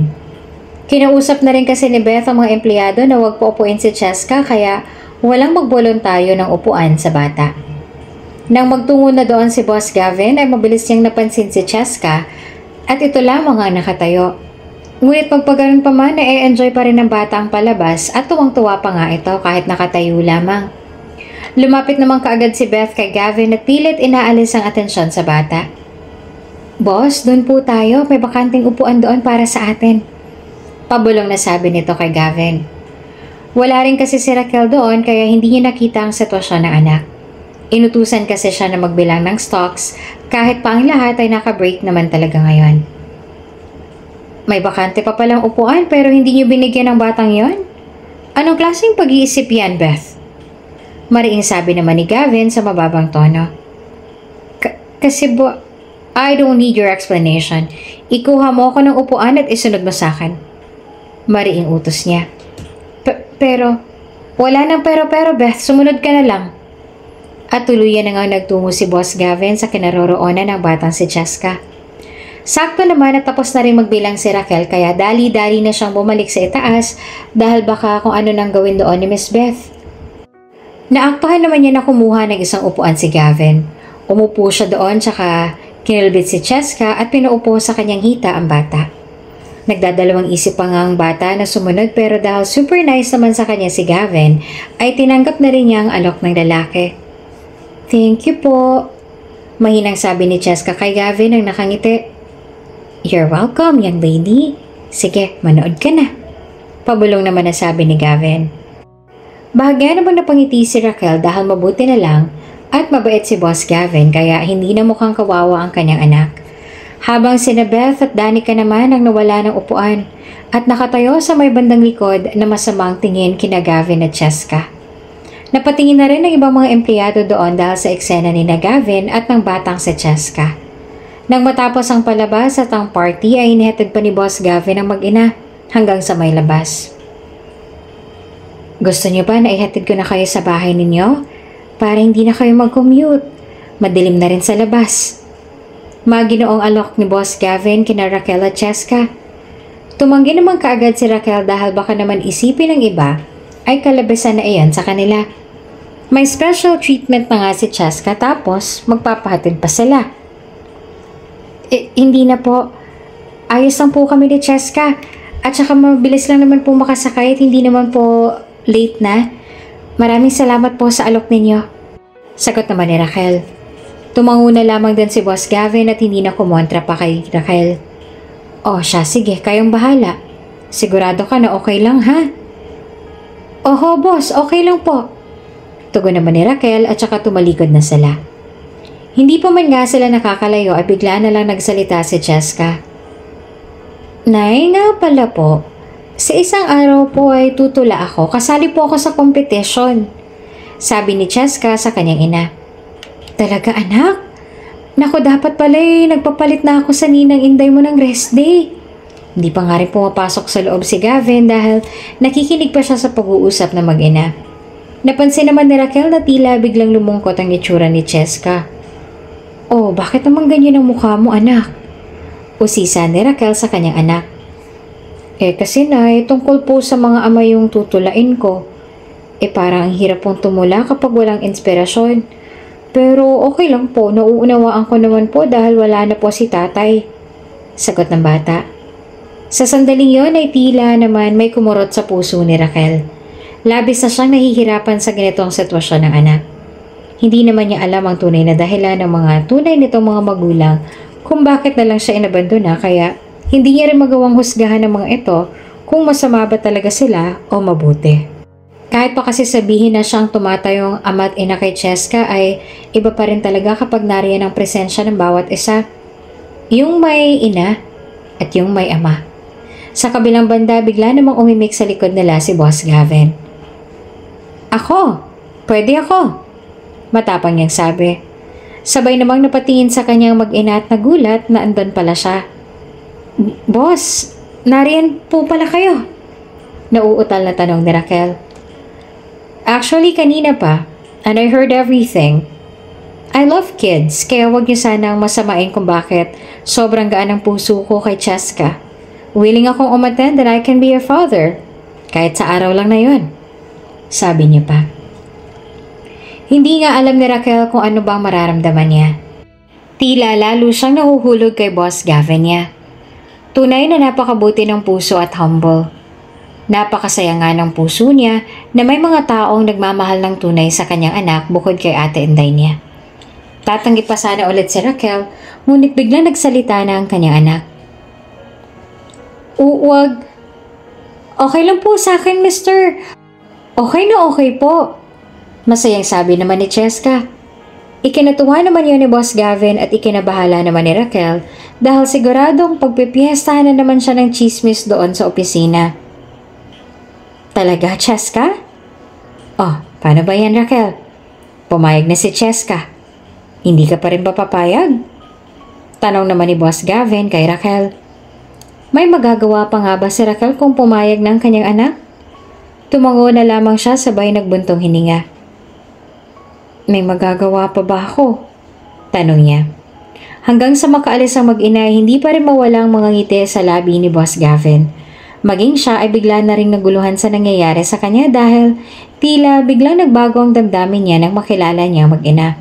Kinausap na rin kasi ni Beth ang mga empleyado na huwag paupuin si Cheska kaya walang magbolontaryo ng upuan sa bata. Nang magtungo na doon si Boss Gavin ay mabilis niyang napansin si Cheska at ito lamang ang nakatayo. Ngunit pagpaganon pa man ay enjoy pa rin ng bata ang palabas at tuwang-tuwa pa nga ito kahit nakatayo lamang. Lumapit naman kaagad si Beth kay Gavin at pilit inaalis ang atensyon sa bata. Boss, doon po tayo. May bakanting upuan doon para sa atin. Pabulong na sabi nito kay Gavin. Wala rin kasi si Raquel doon kaya hindi niya nakita ang sitwasyon ng anak. Inutusan kasi siya na magbilang ng stocks kahit pa ang lahat ay naka-break naman talaga ngayon. May bakante pa palang upuan pero hindi niyo binigyan ng batang yon? Anong klaseng pag-iisip yan, Beth? Mariing sabi naman ni Gavin sa mababang tono. Kasi I don't need your explanation. Ikuha mo ako ng upuan at isunod mo sa akin. Mariing utos niya. Pero, wala nang pero Beth, sumunod ka na lang. At tuluyan na nga nagtungo si Boss Gavin sa kinaroroonan ng batang si Cheska. Sakto naman at tapos na rin magbilang si Raquel kaya dali-dali na siyang bumalik sa itaas dahil baka kung ano nang gawin doon ni Miss Beth. Naaktuhan naman niya na kumuha ng isang upuan si Gavin. Umupo siya doon tsaka kinilbit si Cheska at pinaupo sa kanyang hita ang bata. Nagdadalawang isip pa nga ang bata na sumunod pero dahil super nice naman sa kanya si Gavin ay tinanggap na rin niya ang alok ng lalaki. Thank you po. Mahinang sabi ni Cheska kay Gavin ang nakangiti. You're welcome, young lady. Sige, manood ka na. Pabulong naman na sabi ni Gavin. Bahagya namang napangiti si Raquel dahil mabuti na lang at mabait si Boss Gavin kaya hindi na mukhang kawawa ang kanyang anak. Habang sina Beth at Danica naman ang nawala ng upuan at nakatayo sa may bandang likod na masamang tingin kina Gavin at Cheska. Napatingin na rin ang ibang mga empleyado doon dahil sa eksena ni na Gavin at ng batang si Cheska. Nang matapos ang palabas at ang party ay inihatid pa ni Boss Gavin ang mag-ina hanggang sa may labas. Gusto niyo ba na ihatid ko na kayo sa bahay ninyo? Para hindi na kayo mag-commute. Madilim na rin sa labas. Maginoong alok ni Boss Gavin kina Raquel at Cheska. Tumanggi naman kaagad si Raquel dahil baka naman isipin ng iba ay kalabasan na iyan sa kanila. May special treatment na nga si Cheska tapos magpapahatid pa sila. Hindi na po. Ayos lang po kami ni Cheska. At saka mabilis lang naman po makasakay at hindi naman po late na. Maraming salamat po sa alok ninyo. Sagot naman ni Raquel. Tumango na lamang din si Boss Gavin at hindi na kumontra pa kay Raquel. Oh, siya, sige, kayong bahala. Sigurado ka na okay lang, ha? Oho, boss, okay lang po. Tugon naman ni Raquel at saka tumalikod na sila. Hindi pa man nga sila nakakalayo ay bigla na lang nagsalita si Cheska. Nay, nga pala po. Sa isang araw po ay tutula ako. Kasali po ako sa competition. Sabi ni Cheska sa kanyang ina. Talaga anak? Naku, dapat pala nagpapalit na ako sa ninang Inday mo ng rest day. Hindi pa nga rin pumapasok sa loob si Gavin dahil nakikinig pa siya sa pag-uusap na mag-ina. Napansin naman ni Raquel na tila biglang lumungkot ang itsura ni Cheska. Oh, bakit naman ganyan ang mukha mo, anak? Usisa ni Raquel sa kanyang anak. Kasi nay, tungkol po sa mga ama yung tutulain ko. Parang ang hirap pong tumula kapag walang inspirasyon. Pero okay lang po, nauunawaan ko naman po dahil wala na po si tatay. Sagot ng bata. Sa sandaling yon ay tila naman may kumurot sa puso ni Raquel. Labis na siyang nahihirapan sa ganitong sitwasyon ng anak. Hindi naman niya alam ang tunay na dahilan ng mga tunay nitong mga magulang kung bakit na lang siya inabandona kaya hindi niya rin magawang husgahan ng mga ito kung masama ba talaga sila o mabuti. Kahit pa kasi sabihin na siyang tumatayong ama at ina kay Cheska ay iba pa rin talaga kapag nariyan ang presensya ng bawat isa. Yung may ina at yung may ama. Sa kabilang banda bigla namang umimik sa likod nila si Boss Gavin. Ako! Pwede ako! Matapang niyang sabi. Sabay namang napatingin sa kanyang mag-ina at nagulat na andon pala siya. Boss, nariyan po pala kayo? Nauutal na tanong ni Raquel. Actually, kanina pa. And I heard everything. I love kids, kaya wag niyo sanang masamain kung bakit sobrang gaan ang puso ko kay Cheska. Willing akong umattend that I can be your father. Kahit sa araw lang na yun. Sabi niya pa. Hindi nga alam ni Raquel kung ano bang mararamdaman niya. Tila lalo siyang nahuhulog kay Boss Gavin niya. Tunay na napakabuti ng puso at humble. Napakasaya nga ng puso niya na may mga taong nagmamahal ng tunay sa kanyang anak bukod kay Ate Inday niya. Tatanggi pa sana ulit si Raquel, ngunit biglang nagsalita na ang kanyang anak. Huwag. Okay lang po sa akin, mister. Okay na okay po. Masayang sabi naman ni Cheska. Ikinatuwa naman yun ni Boss Gavin at ikinabahala naman ni Raquel dahil siguradong pagpipiestahan na naman siya ng chismis doon sa opisina. Talaga, Cheska? Oh, paano ba yan, Raquel? Pumayag na si Cheska. Hindi ka pa rin ba papayag? Tanong naman ni Boss Gavin kay Raquel. May magagawa pa nga ba si Raquel kung pumayag ng kanyang anak? Tumango na lamang siya sabay nagbuntong hininga. May magagawa pa ba ako? Tanong niya. Hanggang sa makaalis ang mag-ina, hindi pa rin mawalang mga ngiti sa labi ni Boss Gavin. Maging siya ay bigla na ring naguluhan sa nangyayari sa kanya dahil tila biglang nagbago ang damdamin niya nang makilala niya mag-ina.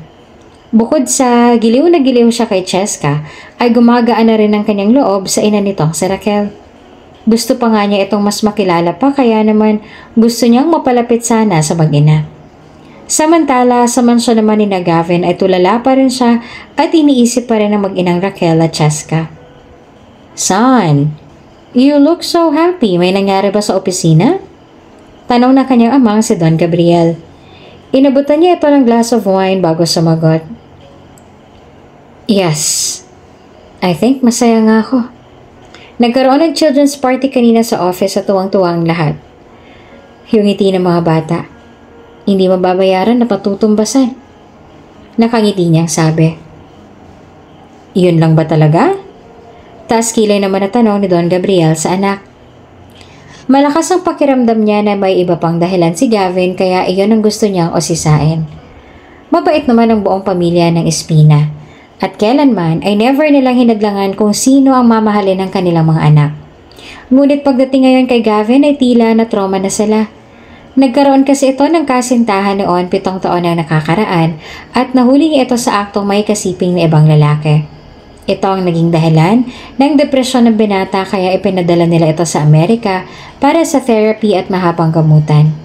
Bukod sa giliw na giliw siya kay Cheska, ay gumagaan na rin ang kanyang loob sa ina nitong si Raquel. Gusto pa nga niya itong mas makilala pa kaya naman gusto niyang mapalapit sana sa mag-ina. Samantala, sa mansyon naman ni Gavin ay tulala pa rin siya at iniisip pa rin ang mag-inang Raquel at Cheska. Son, you look so happy. May nangyari ba sa opisina? Tanong na kanyang amang si Don Gabriel. Inabutan niya ito ng glass of wine bago sumagot. Yes, I think masaya nga ako. Nagkaroon ng children's party kanina sa office at tuwang-tuwang lahat. Yung ngiti ng mga bata. Hindi mababayaran na patutumbasan. Nakangiti niyang sabi. Yun lang ba talaga? Taas kilay naman na tanong ni Don Gabriel sa anak. Malakas ang pakiramdam niya na may iba pang dahilan si Gavin kaya iyon ang gusto niyang osisain. Mabait naman ang buong pamilya ng Espina at kailanman ay never nilang hinadlangan kung sino ang mamahalin ng kanilang mga anak. Ngunit pagdating ngayon kay Gavin ay tila na trauma na sila. Nagkaroon kasi ito ng kasintahan noon 7 taon na nakakaraan at nahuli niya ito sa aktong may kasiping na ibang lalaki. Ito ang naging dahilan ng depresyon ng binata kaya ipinadala nila ito sa Amerika para sa therapy at mahabang gamutan.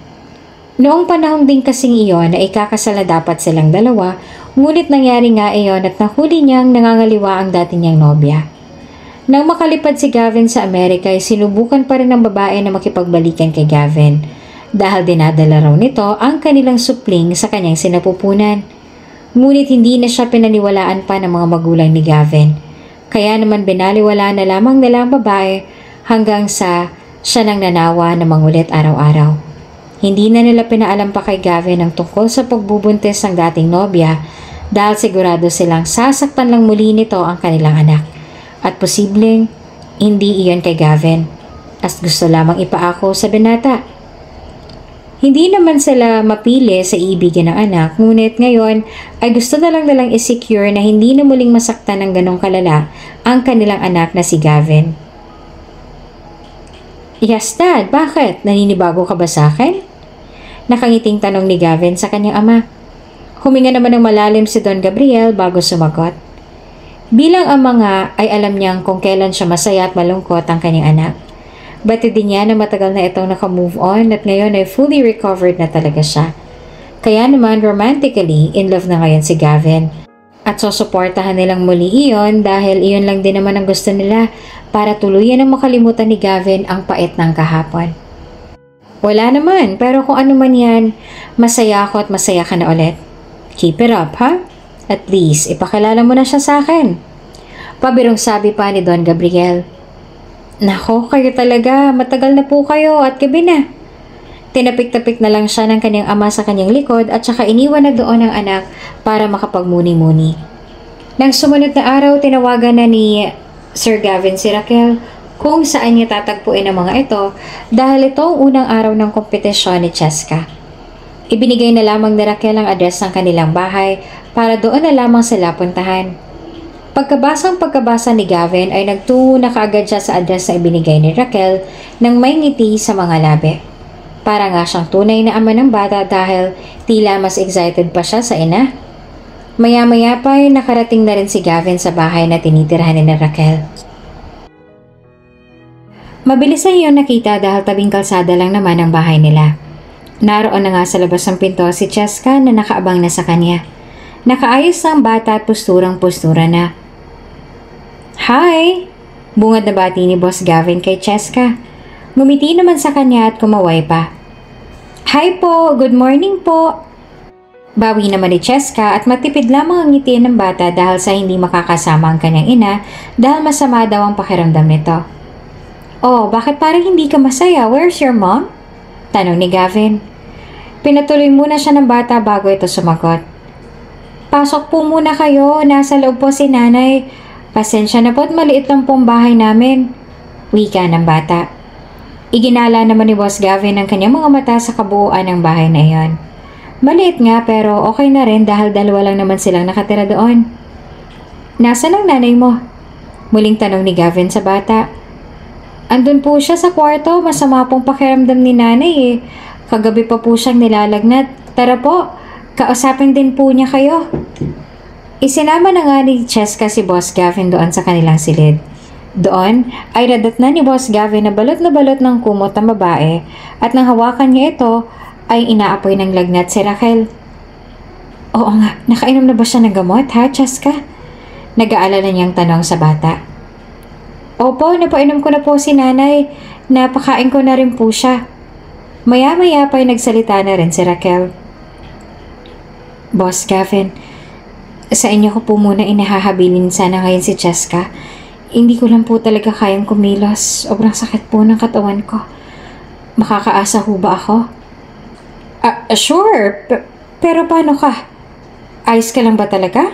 Noong panahon din kasing iyon na ikakasal na dapat silang dalawa, ngunit nangyari nga iyon at nahuli niyang nangangaliwa ang dati niyang nobya. Nang makalipad si Gavin sa Amerika ay sinubukan pa rin ng babae na makipagbalikan kay Gavin dahil dinadala raw nito ang kanilang supling sa kanyang sinapupunan. Ngunit hindi na siya pinaniwalaan pa ng mga magulang ni Gavin. Kaya naman binaliwala na lamang nila ang babae hanggang sa siya nang nanawa na mangulit araw-araw. Hindi na nila pinaalam pa kay Gavin ang tungkol sa pagbubuntis ng dating nobya dahil sigurado silang sasaktan lang muli nito ang kanilang anak. At posibleng hindi iyon kay Gavin at gusto lamang ipaako sa binata. Hindi naman sila mapili sa ibigin ng anak, ngunit ngayon ay gusto na lang nilang i-secure na hindi na muling masaktan ng ganong kalala ang kanilang anak na si Gavin. Yes, Dad, bakit? Naninibago ka ba sa akin? Nakangiting tanong ni Gavin sa kanyang ama. Huminga naman ng malalim si Don Gabriel bago sumagot. Bilang ama nga ay alam niyang kung kailan siya masaya at malungkot ang kanyang anak. Batid din niya na matagal na itong naka-move on at ngayon ay fully recovered na talaga siya. Kaya naman romantically, in love na ngayon si Gavin. At susuportahan nilang muli iyon dahil iyon lang din naman ang gusto nila para tuluyan ang makalimutan ni Gavin ang pait ng kahapon. Wala naman, pero kung ano man yan, masaya ako at masaya ka na ulit. Keep it up, ha? At least, ipakilala mo na siya sa akin. Pabirong sabi pa ni Don Gabriel. Nako, kayo talaga. Matagal na po kayo at gabi na. Tinapik-tapik na lang siya ng kanyang ama sa kanyang likod at saka iniwan na doon ang anak para makapagmuni-muni. Nang sumunod na araw, tinawagan na ni Sir Gavin si Raquel kung saan niya tatagpuin ang mga ito dahil ito ang unang araw ng kompetisyon ni Cheska. Ibinigay na lamang ni Raquel ang address ng kanilang bahay para doon na lamang sila puntahan. Pagkabasa ni Gavin ay nagtungo na kaagad siya sa address na ibinigay ni Raquel nang may ngiti sa mga labi. Para nga siyang tunay na ama ng bata dahil tila mas excited pa siya sa ina. Maya-maya pa ay nakarating na rin si Gavin sa bahay na tinitirhan ni Raquel. Mabilis ay iyon nakita dahil tabing kalsada lang naman ang bahay nila. Naroon na nga sa labas ng pinto si Cheska na nakaabang na sa kanya. Nakaayos na ang bata at posturang-postura na. "Hi!" Bungad na bati ni Boss Gavin kay Cheska. Ngumiti naman sa kanya at kumaway pa. "Hi po! Good morning po!" Bawi naman ni Cheska at matipid lamang ang ngiti ng bata dahil sa hindi makakasama ang kanyang ina dahil masama daw ang pakiramdam nito. "Oh, bakit parang hindi ka masaya? Where's your mom?" Tanong ni Gavin. Pinatuloy muna siya ng bata bago ito sumagot. "Pasok po muna kayo. Nasa loob po si nanay. Pasensya na po at maliit lang pong bahay namin." Wika ng bata. Iginala naman ni Boss Gavin ang kanyang mga mata sa kabuuan ng bahay na iyon. Maliit nga pero okay na rin dahil dalawa lang naman silang nakatira doon. "Nasaan ang nanay mo?" Muling tanong ni Gavin sa bata. "Andun po siya sa kwarto. Masama pong pakiramdam ni nanay eh. Kagabi pa po siyang nilalagnat. Tara po, kausapin din po niya kayo." Isinama na nga ni Cheska si Boss Gavin doon sa kanilang silid. Doon ay radat na ni Boss Gavin na balot ng kumot ng babae at nang hawakan niya ito ay inaapoy ng lagnat si Raquel. "Oo nga, nakainom na ba siya ng gamot ha, Cheska?" Nag-aalala niyang tanong sa bata. "Opo, napainom ko na po si nanay. Napakain ko na rin po siya." Maya-maya pa ay nagsalita na rin si Raquel. "Boss Gavin, sa inyo ko po muna inahahabilin sana ngayon si Cheska. Hindi ko lang po talaga kayang kumilos. Sobrang sakit po ng katawan ko. Makakaasa ho ba ako?" Sure. Pero paano ka? Ayos ka lang ba talaga?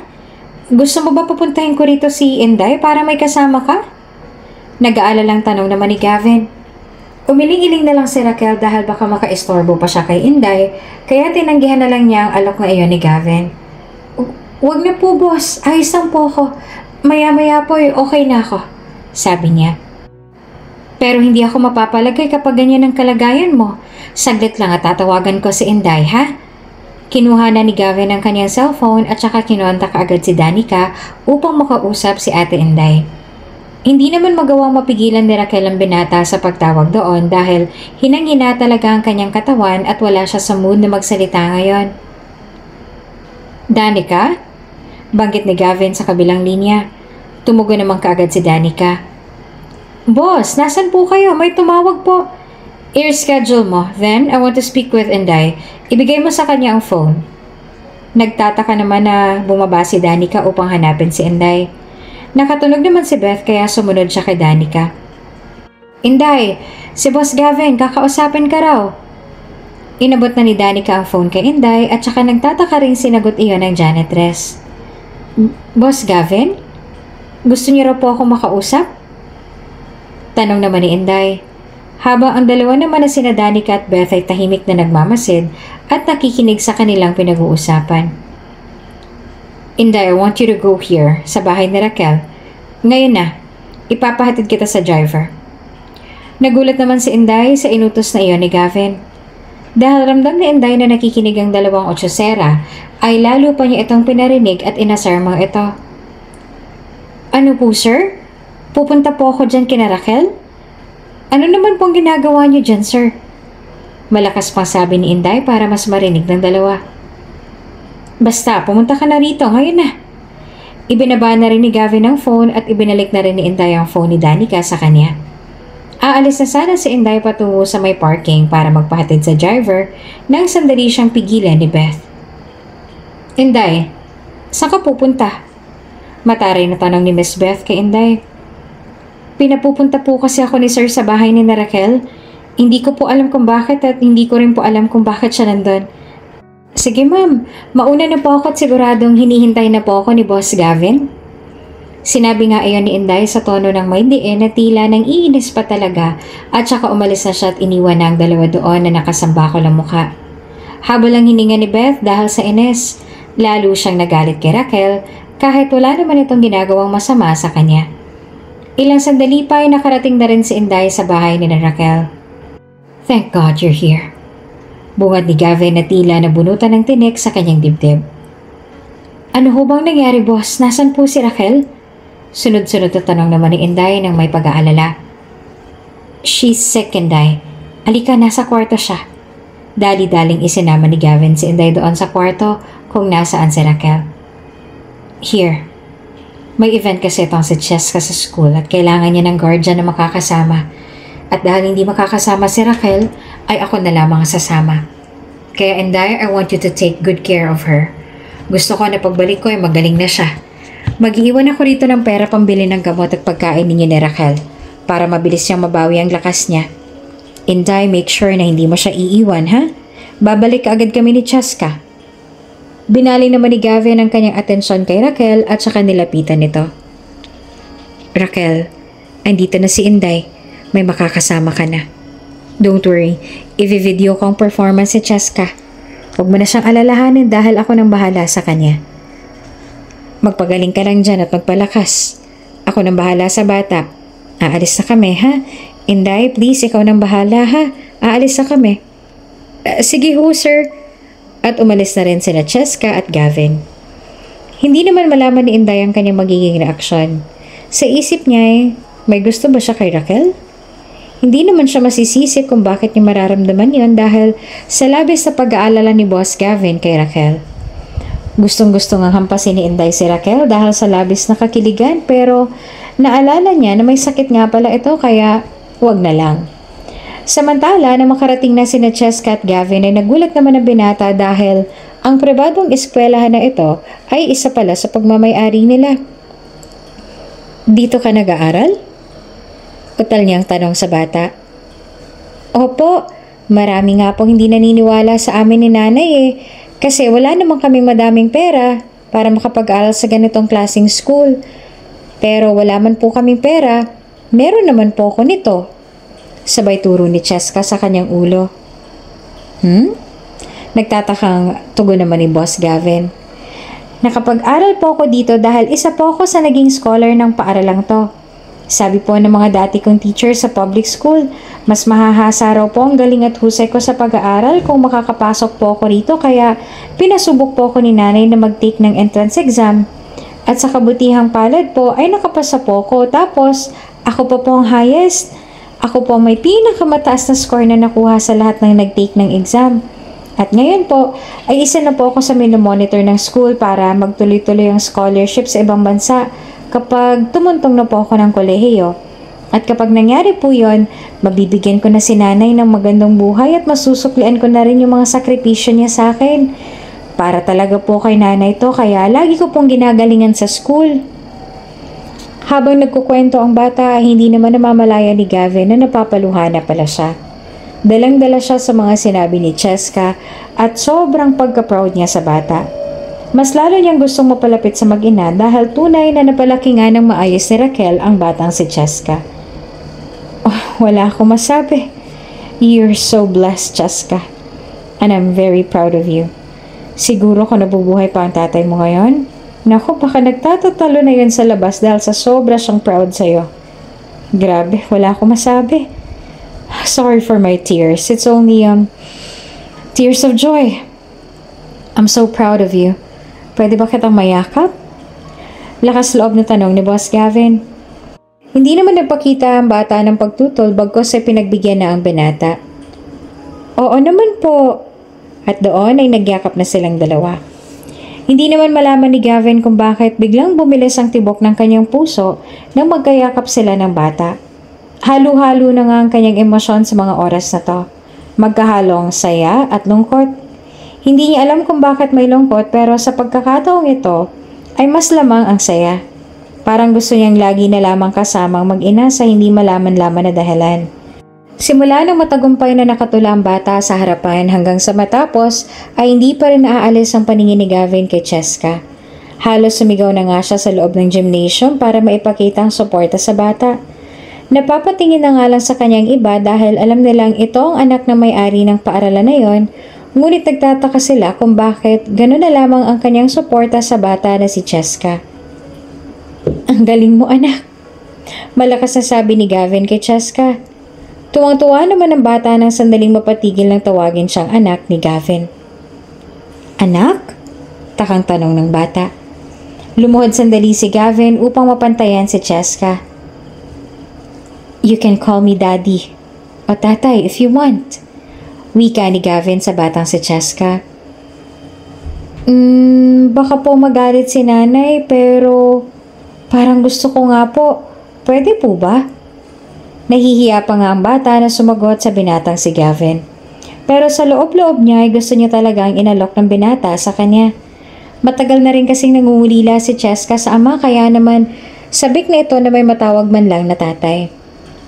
Gusto mo ba papuntahin ko rito si Inday para may kasama ka?" Nag-aalalang tanong naman ni Gavin. Umiling-iling na lang si Raquel dahil baka makaistorbo pa siya kay Inday, kaya tinanggihan na lang niya ang alok na iyon ni Gavin. "Wag na po, boss. Ayos lang po ako. Maya-maya po okay na ako," sabi niya. "Pero hindi ako mapapalagay kapag ganyan ang kalagayan mo. Saglit lang at tatawagan ko si Inday, ha?" Kinuha na ni Gavin ang kanyang cellphone at saka kinontak agad si Danica upang makausap si Ate Inday. Hindi naman magawang mapigilan ni Raquel ang binata sa pagtawag doon dahil hinang-hina talaga ang kanyang katawan at wala siya sa mood na magsalita ngayon. "Danica?" Banggit ni Gavin sa kabilang linya. Tumugon naman kaagad si Danica. "Boss, nasan po kayo? May tumawag po." "I-reschedule mo. Then, I want to speak with Inday. Ibigay mo sa kanya ang phone." Nagtataka naman na bumaba si Danica upang hanapin si Inday. Nakatunog naman si Beth kaya sumunod siya kay Danica. "Inday, si Boss Gavin, kakausapin ka raw." Inabot na ni Danica ang phone kay Inday at saka nagtataka ring sinagot iyon ng janitress. "Boss Gavin? Gusto niyo raw po ako makausap?" Tanong naman ni Inday. Habang ang dalawa naman na sina Danica at Beth ay tahimik na nagmamasid at nakikinig sa kanilang pinag-uusapan. "Inday, I want you to go here, sa bahay ni Raquel. Ngayon na, ipapahatid kita sa driver." Nagulat naman si Inday sa inutos na iyon ni Gavin. Dahil ramdam ni Inday na nakikinig ang dalawang otsosera, ay lalo pa niya itong pinarinig at inasarmang ito. "Ano po, sir? Pupunta po ako dyan kina Raquel? Ano naman pong ginagawa niyo dyan, sir?" Malakas pang sabi ni Inday para mas marinig ng dalawa. "Basta, pumunta ka na rito, ngayon na." Ibinaba na rin ni Gavin ang phone at ibinalik na rin ni Inday ang phone ni Danica sa kanya. Aalis na sana si Inday patungo sa may parking para magpahatid sa driver nang sandali siyang pigilan ni Beth. "Inday, saan ka pupunta?" Mataray na tanong ni Miss Beth kay Inday. "Pinapupunta po kasi ako ni Sir sa bahay ni Raquel. Hindi ko po alam kung bakit at hindi ko rin po alam kung bakit siya nandun. Sige ma'am, mauna na po ako at siguradong hinihintay na po ako ni Boss Gavin. Sinabi nga ayon ni Inday sa tono ng may diin na tila nang iinis pa talaga at saka umalis na siya at iniwan na ang dalawa doon na nakasambakol ang mukha. Habang lang hininga ni Beth dahil sa ines, lalo siyang nagalit kay Raquel kahit wala naman itong ginagawang masama sa kanya. Ilang sandali pa ay nakarating na rin si Inday sa bahay ni Raquel. Thank God you're here. Bungad ni Gavin na tila nabunutan ng tinik sa kanyang dibdib. Ano ho bang nangyari boss? Nasaan po si Raquel? Sunod-sunod na tanong naman ni Inday nang may pag-aalala. She's sick, Inday. Alika, nasa kwarto siya. Dali-daling isinama ni Gavin si Inday doon sa kwarto kung nasaan si Raquel. Here. May event kasi itong si Cheska sa school at kailangan niya ng guardian na makakasama. At dahil hindi makakasama si Raquel, ay ako na lamang sasama. Kaya Inday, I want you to take good care of her. Gusto ko na pagbalik ko ay magaling na siya. Mag-iiwan ako rito ng pera pambili ng gamot at pagkain ninyo ni Raquel para mabilis siyang mabawi ang lakas niya. Inday, make sure na hindi mo siya iiwan, ha? Babalik agad kami ni Cheska. Binaling naman ni Gavin ang kanyang atensyon kay Raquel at saka nilapitan nito. Raquel, andito na si Inday. May makakasama ka na. Don't worry, i-video ko ang performance si Cheska. Huwag mo na siyang alalahanin dahil ako nang bahala sa kanya. Magpagaling ka lang dyan at magpalakas. Ako nang bahala sa bata. Aalis na kami, ha? Inday, please, ikaw nang bahala, ha? Aalis na kami. Sige ho, sir. At umalis na rin sina Cheska at Gavin. Hindi naman malaman ni Inday ang kanyang magiging reaksyon. Sa isip niya may gusto ba siya kay Raquel? Hindi naman siya masisisi kung bakit niya mararamdaman yon dahil sa labis na pag-aalala ni Boss Gavin kay Raquel. Gustong-gusto nga hampasin ni Inday si Raquel dahil sa labis na kakiligan pero naalala niya na may sakit nga pala ito kaya wag na lang. Samantala na makarating na sina Cheska at Gavin ay nagulat naman ang binata dahil ang pribadong eskwelahan na ito ay isa pala sa pagmamay-ari nila. Dito ka nag-aaral? Utal niyang tanong sa bata. Opo, marami nga pong hindi naniniwala sa amin ni nanay kasi wala naman kaming madaming pera para makapag-aral sa ganitong klaseng school. Pero wala man po kaming pera, meron naman po ako nito. Sabay turo ni Cheska sa kanyang ulo. Nagtatakang tugon naman ni Boss Gavin. Nakapag-aral po ako dito dahil isa po ako sa naging scholar ng paaralang to. Sabi po ng mga dati kong teacher sa public school, mas mahahasa raw po ang galing at husay ko sa pag-aaral kung makakapasok po ako rito kaya pinasubok po ako ni nanay na mag-take ng entrance exam. At sa kabutihang palad po ay nakapasa po ako tapos ako pa po ang highest. Ako po may pinakamataas na score na nakuha sa lahat ng nag-take ng exam. At ngayon po ay isa na po ako sa minomonitor ng school para magtuloy-tuloy ang scholarship sa ibang bansa kapag tumuntong na po ako ng kolehiyo. At kapag nangyari po yon, mabibigyan ko na si nanay ng magandang buhay at masusuklian ko na rin yung mga sakripisyo niya sa akin. Para talaga po kay nanay to kaya lagi ko pong ginagalingan sa school. Habang nagkukwento ang bata, hindi naman namamalaya ni Gavin na napapaluha na pala siya. Dalang-dala siya sa mga sinabi ni Cheska at sobrang pagka-proud niya sa bata. Mas lalo niyang gustong mapalapit sa mag-ina dahil tunay na napalaki nga ng maayos ni Raquel ang batang si Cheska. Oh, wala akong masabi. You're so blessed, Cheska. And I'm very proud of you. Siguro kung nabubuhay pa ang tatay mo ngayon, naku, baka nagtatatalo na yun sa labas dahil sa sobra siyang proud sa'yo. Grabe, wala akong masabi. Sorry for my tears. It's only, tears of joy. I'm so proud of you. Pwede ba kitang mayakap? Lakas loob na tanong ni Boss Gavin. Hindi naman nagpakita ang bata ng pagtutol bagkos ay pinagbigyan na ang binata. Oo naman po. At doon ay nagyakap na silang dalawa. Hindi naman malaman ni Gavin kung bakit biglang bumilis ang tibok ng kanyang puso nang magkayakap sila ng bata. Halo-halo na nga ang kanyang emosyon sa mga oras na to. Magkahalong saya at lungkot. Hindi niya alam kung bakit may lungkot pero sa pagkakataong ito ay mas lamang ang saya. Parang gusto niyang lagi na lamang kasamang mag-ina sa hindi malaman-laman na dahilan. Simula nang matagumpay na nakatula ang bata sa harapan hanggang sa matapos ay hindi pa rin naaalis ang paningin ni Gavin kay Cheska. Halos sumigaw na nga siya sa loob ng gymnasium para maipakita ang suporta sa bata. Napapatingin na nga lang sa kanyang iba dahil alam nilang ito ang anak ng may-ari ng paaralan na yon, ngunit nagtataka sila kung bakit gano'n na lamang ang kanyang suporta sa bata na si Cheska. "Ang galing mo, anak," malakas na sabi ni Gavin kay Cheska. Tuwang-tuwa naman ang bata nang sandaling mapatigil ng tawagin siyang anak ni Gavin. "Anak?" takang tanong ng bata. Lumuhod sandali si Gavin upang mapantayan si Cheska. "You can call me Daddy o Tatay if you want," wika ni Gavin sa batang si Cheska. Baka po magalit si nanay pero parang gusto ko nga po. Pwede po ba?" Nahihiya pa nga ang bata na sumagot sa binatang si Gavin. Pero sa loob-loob niya ay gusto niya talagang inalok ng binata sa kanya. Matagal na rin kasing nangungulila si Cheska sa ama kaya naman sabik na ito na may matawag man lang na tatay.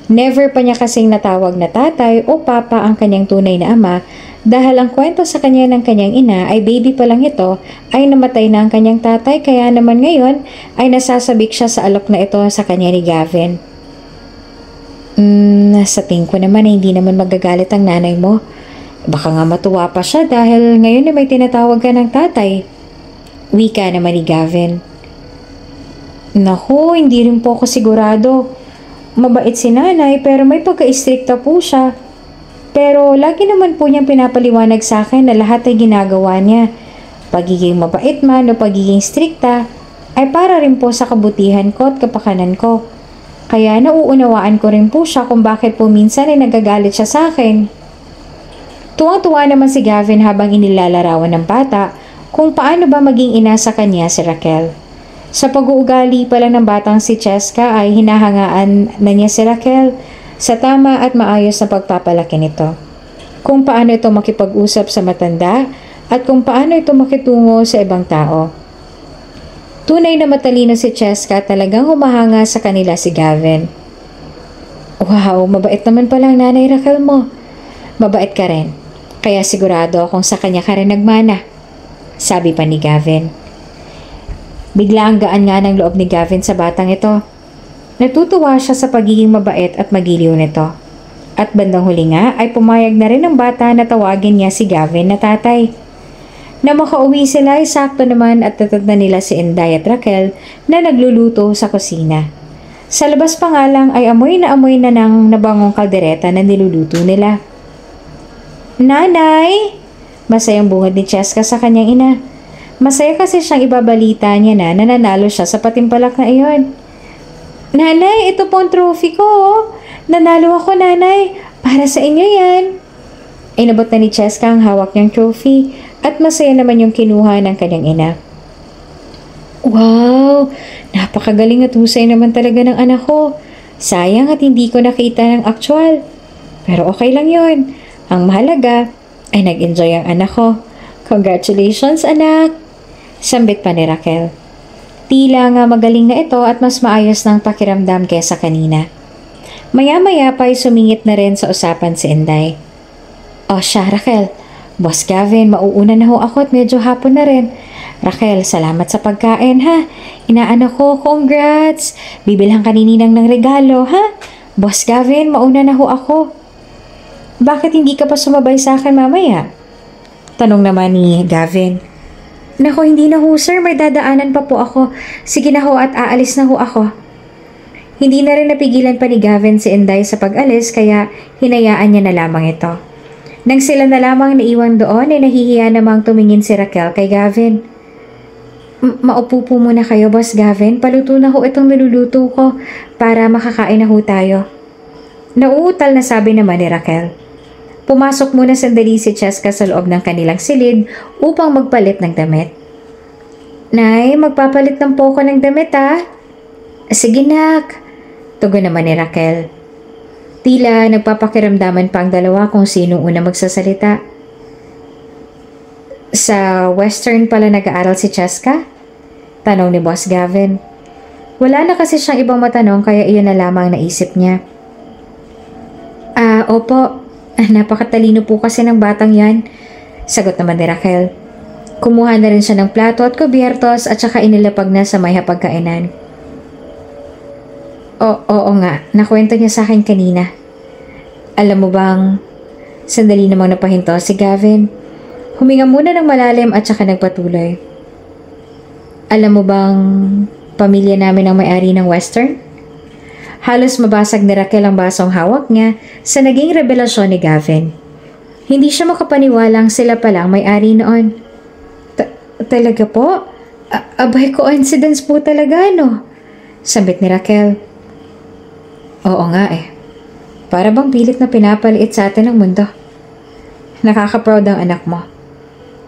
Never pa niya kasing natawag na tatay o papa ang kanyang tunay na ama dahil ang kwento sa kanya ng kanyang ina ay baby pa lang ito ay namatay na ang kanyang tatay kaya naman ngayon ay nasasabik siya sa alok na ito sa kanya ni Gavin. Sa tingin ko naman ay hindi naman magagalit ang nanay mo. Baka nga matuwa pa siya dahil ngayon na may tinatawag ka ng tatay. Wika naman ni Gavin. Naku, hindi rin po ako sigurado. Mabait si nanay pero may pagka-istrikta po siya. Pero lagi naman po niyang pinapaliwanag sa akin na lahat ay ginagawa niya. Pagiging mabait man o pagiging strikta ay para rin po sa kabutihan ko at kapakanan ko. Kaya nauunawaan ko rin po siya kung bakit po minsan ay nagagalit siya sa akin. Tuwang-tuwa naman si Gavin habang inilalarawan ng bata kung paano ba maging ina sa kanya si Raquel. Sa pag-uugali pa lang ng batang si Cheska ay hinahangaan na niya si Raquel sa tama at maayos na pagpapalaki nito. Kung paano ito makipag-usap sa matanda at kung paano ito makitungo sa ibang tao. Tunay na matalino si Cheska, talagang humahanga sa kanila si Gavin. Wow, mabait naman pala ang nanay Raquel mo. Mabait ka rin. Kaya sigurado akong sa kanya ka rin nagmana. Sabi pa ni Gavin. Bigla ang gaan nga ng loob ni Gavin sa batang ito. Natutuwa siya sa pagiging mabait at magiliw nito. At bandang huli nga ay pumayag na rin ang bata na tawagin niya si Gavin na tatay. Na makauwi sila ay sakto naman at tatagnan nila si Inday at Raquel na nagluluto sa kusina. Sa labas pa nga lang ay amoy na ng nabangong kaldereta na niluluto nila. "Nanay!" Masayang bungad ni Cheska sa kanyang ina. Masaya kasi siyang ibabalita niya na nananalo siya sa patimpalak na iyon. "Nanay, ito po ang trophy ko. Nanalo ako, nanay. Para sa inyo yan." Inabot na ni Cheska ang hawak niyang trophy at masaya naman yung kinuha ng kanyang ina. "Wow! Napakagaling at husay naman talaga ng anak ko. Sayang at hindi ko nakita ng actual. Pero okay lang yun. Ang mahalaga ay nag-enjoy ang anak ko. Congratulations, anak!" Sambit pa ni Raquel. Tila nga magaling na ito at mas maayos ng pakiramdam kesa kanina. Maya-maya pa ay sumingit na rin sa usapan si Inday. "O siya, Raquel. Boss Gavin, mauuna na ho ako at medyo hapon na rin. Raquel, salamat sa pagkain ha. Inaanak ko, congrats. Bibilhan ka ni Ninang ng regalo ha. Boss Gavin, mauna na ho ako." "Bakit hindi ka pa sumabay sa akin mamaya?" tanong naman ni Gavin. "Naku, hindi na ho sir, may dadaanan pa po ako. Sige na ho at aalis na ho ako." Hindi na rin napigilan pa ni Gavin si Inday sa pag-alis kaya hinayaan niya na lamang ito. Nang sila na lamang naiwan doon ay nahihiya namang tumingin si Raquel kay Gavin. Maupo po muna kayo, Boss Gavin. Paluto na ho itong niluluto ko para makakain na ho tayo." Nauutal na sabi naman ni Raquel. Pumasok muna sandali si Cheska sa loob ng kanilang silid upang magpalit ng damit. "Nay, magpapalit ng po ko ng damit ha." "Sige nak," tugon naman ni Raquel. Tila nagpapakiramdaman pa ang dalawa kung sino una magsasalita. "Sa Western pala nag-aaral si Cheska?" tanong ni Boss Gavin. Wala na kasi siyang ibang matanong kaya iyon na lamang naisip niya. Opo. Napakatalino po kasi ng batang yan. Sagot naman ni Raquel. Kumuha na rin siya ng plato at kubyertos at saka inilapag na sa may hapagkainan. Oo nga, nakwento niya sa akin kanina. Alam mo bang, sandali namang napahinto si Gavin. Huminga muna ng malalim at saka nagpatuloy. Alam mo bang pamilya namin ang may-ari ng Western? Halos mabasag ni Raquel ang basong hawak niya sa naging revelasyon ni Gavin. Hindi siya makapaniwalang sila palang may-ari noon. Talaga po? Abay, coincidence po talaga, no? Sambit ni Raquel. Oo nga eh. Para bang pilit na pinapaliit sa atin ang mundo. Nakaka-proud ang anak mo.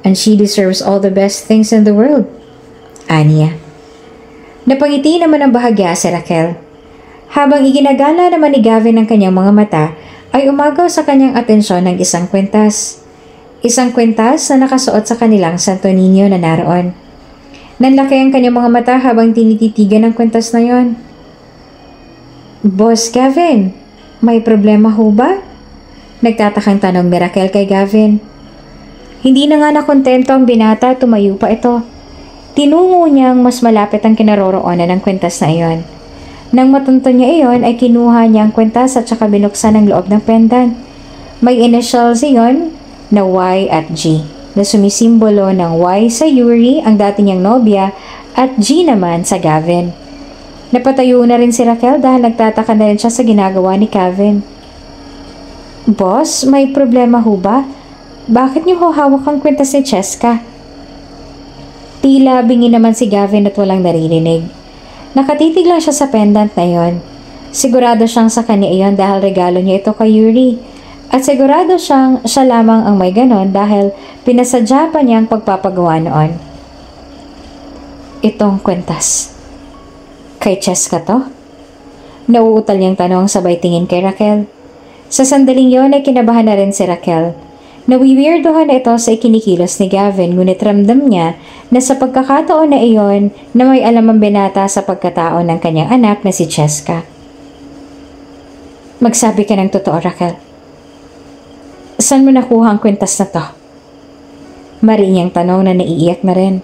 And she deserves all the best things in the world. Aniya. Napangiti naman ang bahagya si Raquel. Habang iginagala naman ni Gavin ang kanyang mga mata, ay umagaw sa kanyang atensyon ng isang kwentas. Isang kwentas na nakasuot sa kanilang Santo Niño na naroon. Nanlaki ang kanyang mga mata habang tinititigan ang kwentas na yon. Boss Gavin, may problema ho ba? Nagtatakang tanong ni Raquel kay Gavin. Hindi na nga nakontento ang binata, tumayo pa ito. Tinungo niyang mas malapit ang kinaroroonan ng kwentas na iyon. Nang matunto niya iyon ay kinuha niya ang kwentas at saka binuksan ang loob ng pendant. May initials iyon na Y at G na sumisimbolo ng Y sa Yuri, ang dati niyang nobya, at G naman sa Gavin. Napatayo na rin si Raquel dahil nagtataka na rin siya sa ginagawa ni Gavin. Boss, may problema ho ba? Bakit niyo hawak ang kwentas ni Cheska? Tila bingi naman si Gavin at walang naririnig. Nakatitig lang siya sa pendant na yon. Sigurado siyang sa kanya iyon dahil regalo niya ito kay Yuri. At sigurado siyang siya lamang ang may ganon dahil pinasadya pa niya ang pagpapagawa noon. Itong kwentas. Kay Cheska to? Nauutal niyang tanong sabay tingin kay Raquel. Sa sandaling yon ay kinabahan na rin si Raquel. Nawiwirdohan na ito sa ikinikilos ni Gavin, ngunit ramdam niya na sa pagkakataon na iyon na may alam ang binata sa pagkatao ng kanyang anak na si Cheska. Magsabi ka ng totoo, Raquel. Saan mo nakuha ang kwentas na to? Mariing tanong na naiiyak na rin.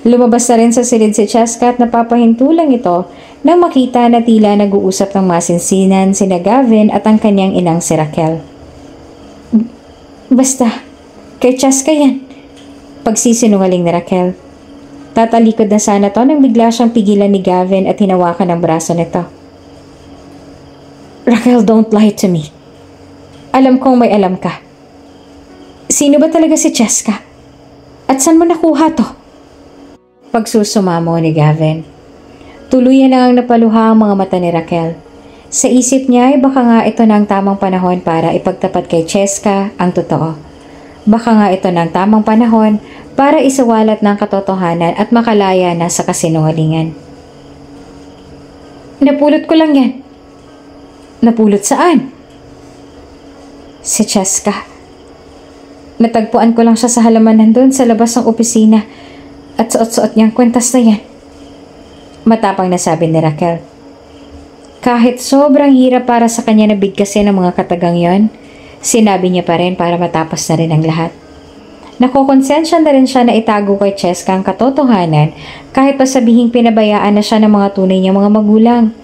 Lumabas na rin sa silid si Cheska at napapahintulang ito nang makita na tila nag-uusap ng masinsinan sina Gavin at ang kanyang inang si Raquel. Basta, kay Cheska yan. Pagsisinungaling ni Raquel. Tatalikod na sana to nang bigla siyang pigilan ni Gavin at hinawakan ang braso nito. Raquel, don't lie to me. Alam kong may alam ka. Sino ba talaga si Cheska? At saan mo nakuha to? Pagsusumamo ni Gavin. Tuluyan lang ang napaluha ang mga mata ni Raquel. Sa isip niya ay baka nga ito na ang tamang panahon para ipagtapat kay Cheska ang totoo. Baka nga ito na ang tamang panahon para isawalat ng katotohanan at makalaya na sa kasinungalingan. Napulot ko lang yan. Napulot saan? Si Cheska. Natagpuan ko lang siya sa halaman nandun sa labas ng opisina at suot-suot niyang kwentas na yan. Matapang nasabi ni Raquel. Kahit sobrang hirap para sa kanya na bigkasin ang mga katagang yon, sinabi niya pa rin para matapos na rin ang lahat. Nakokonsensya na rin siya na itago kay Cheska ang katotohanan kahit pa sabihing pinabayaan na siya ng mga tunay niyang mga magulang.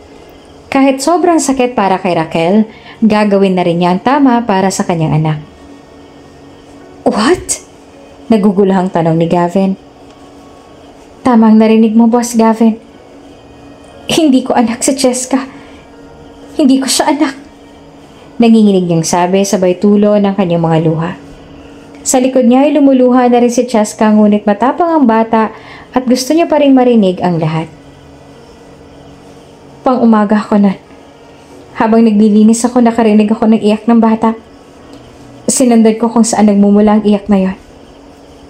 Kahit sobrang sakit para kay Raquel, gagawin na rin niya ang tama para sa kanyang anak. What? Nagugulahang tanong ni Gavin. Tamang narinig mo, Boss Gavin. Hindi ko anak si Cheska. Hindi ko siya anak. Nanginginig niyang sabi sabay tulo ng kanyang mga luha. Sa likod niya ay lumuluha na rin si Cheska ngunit matapang ang bata at gusto niya pa rin marinig ang lahat. Pang-umaga ako nun. Habang naglilinis ako nakarinig ako ng iyak ng bata. Sinundan ko kung saan nagmumula ang iyak na yon.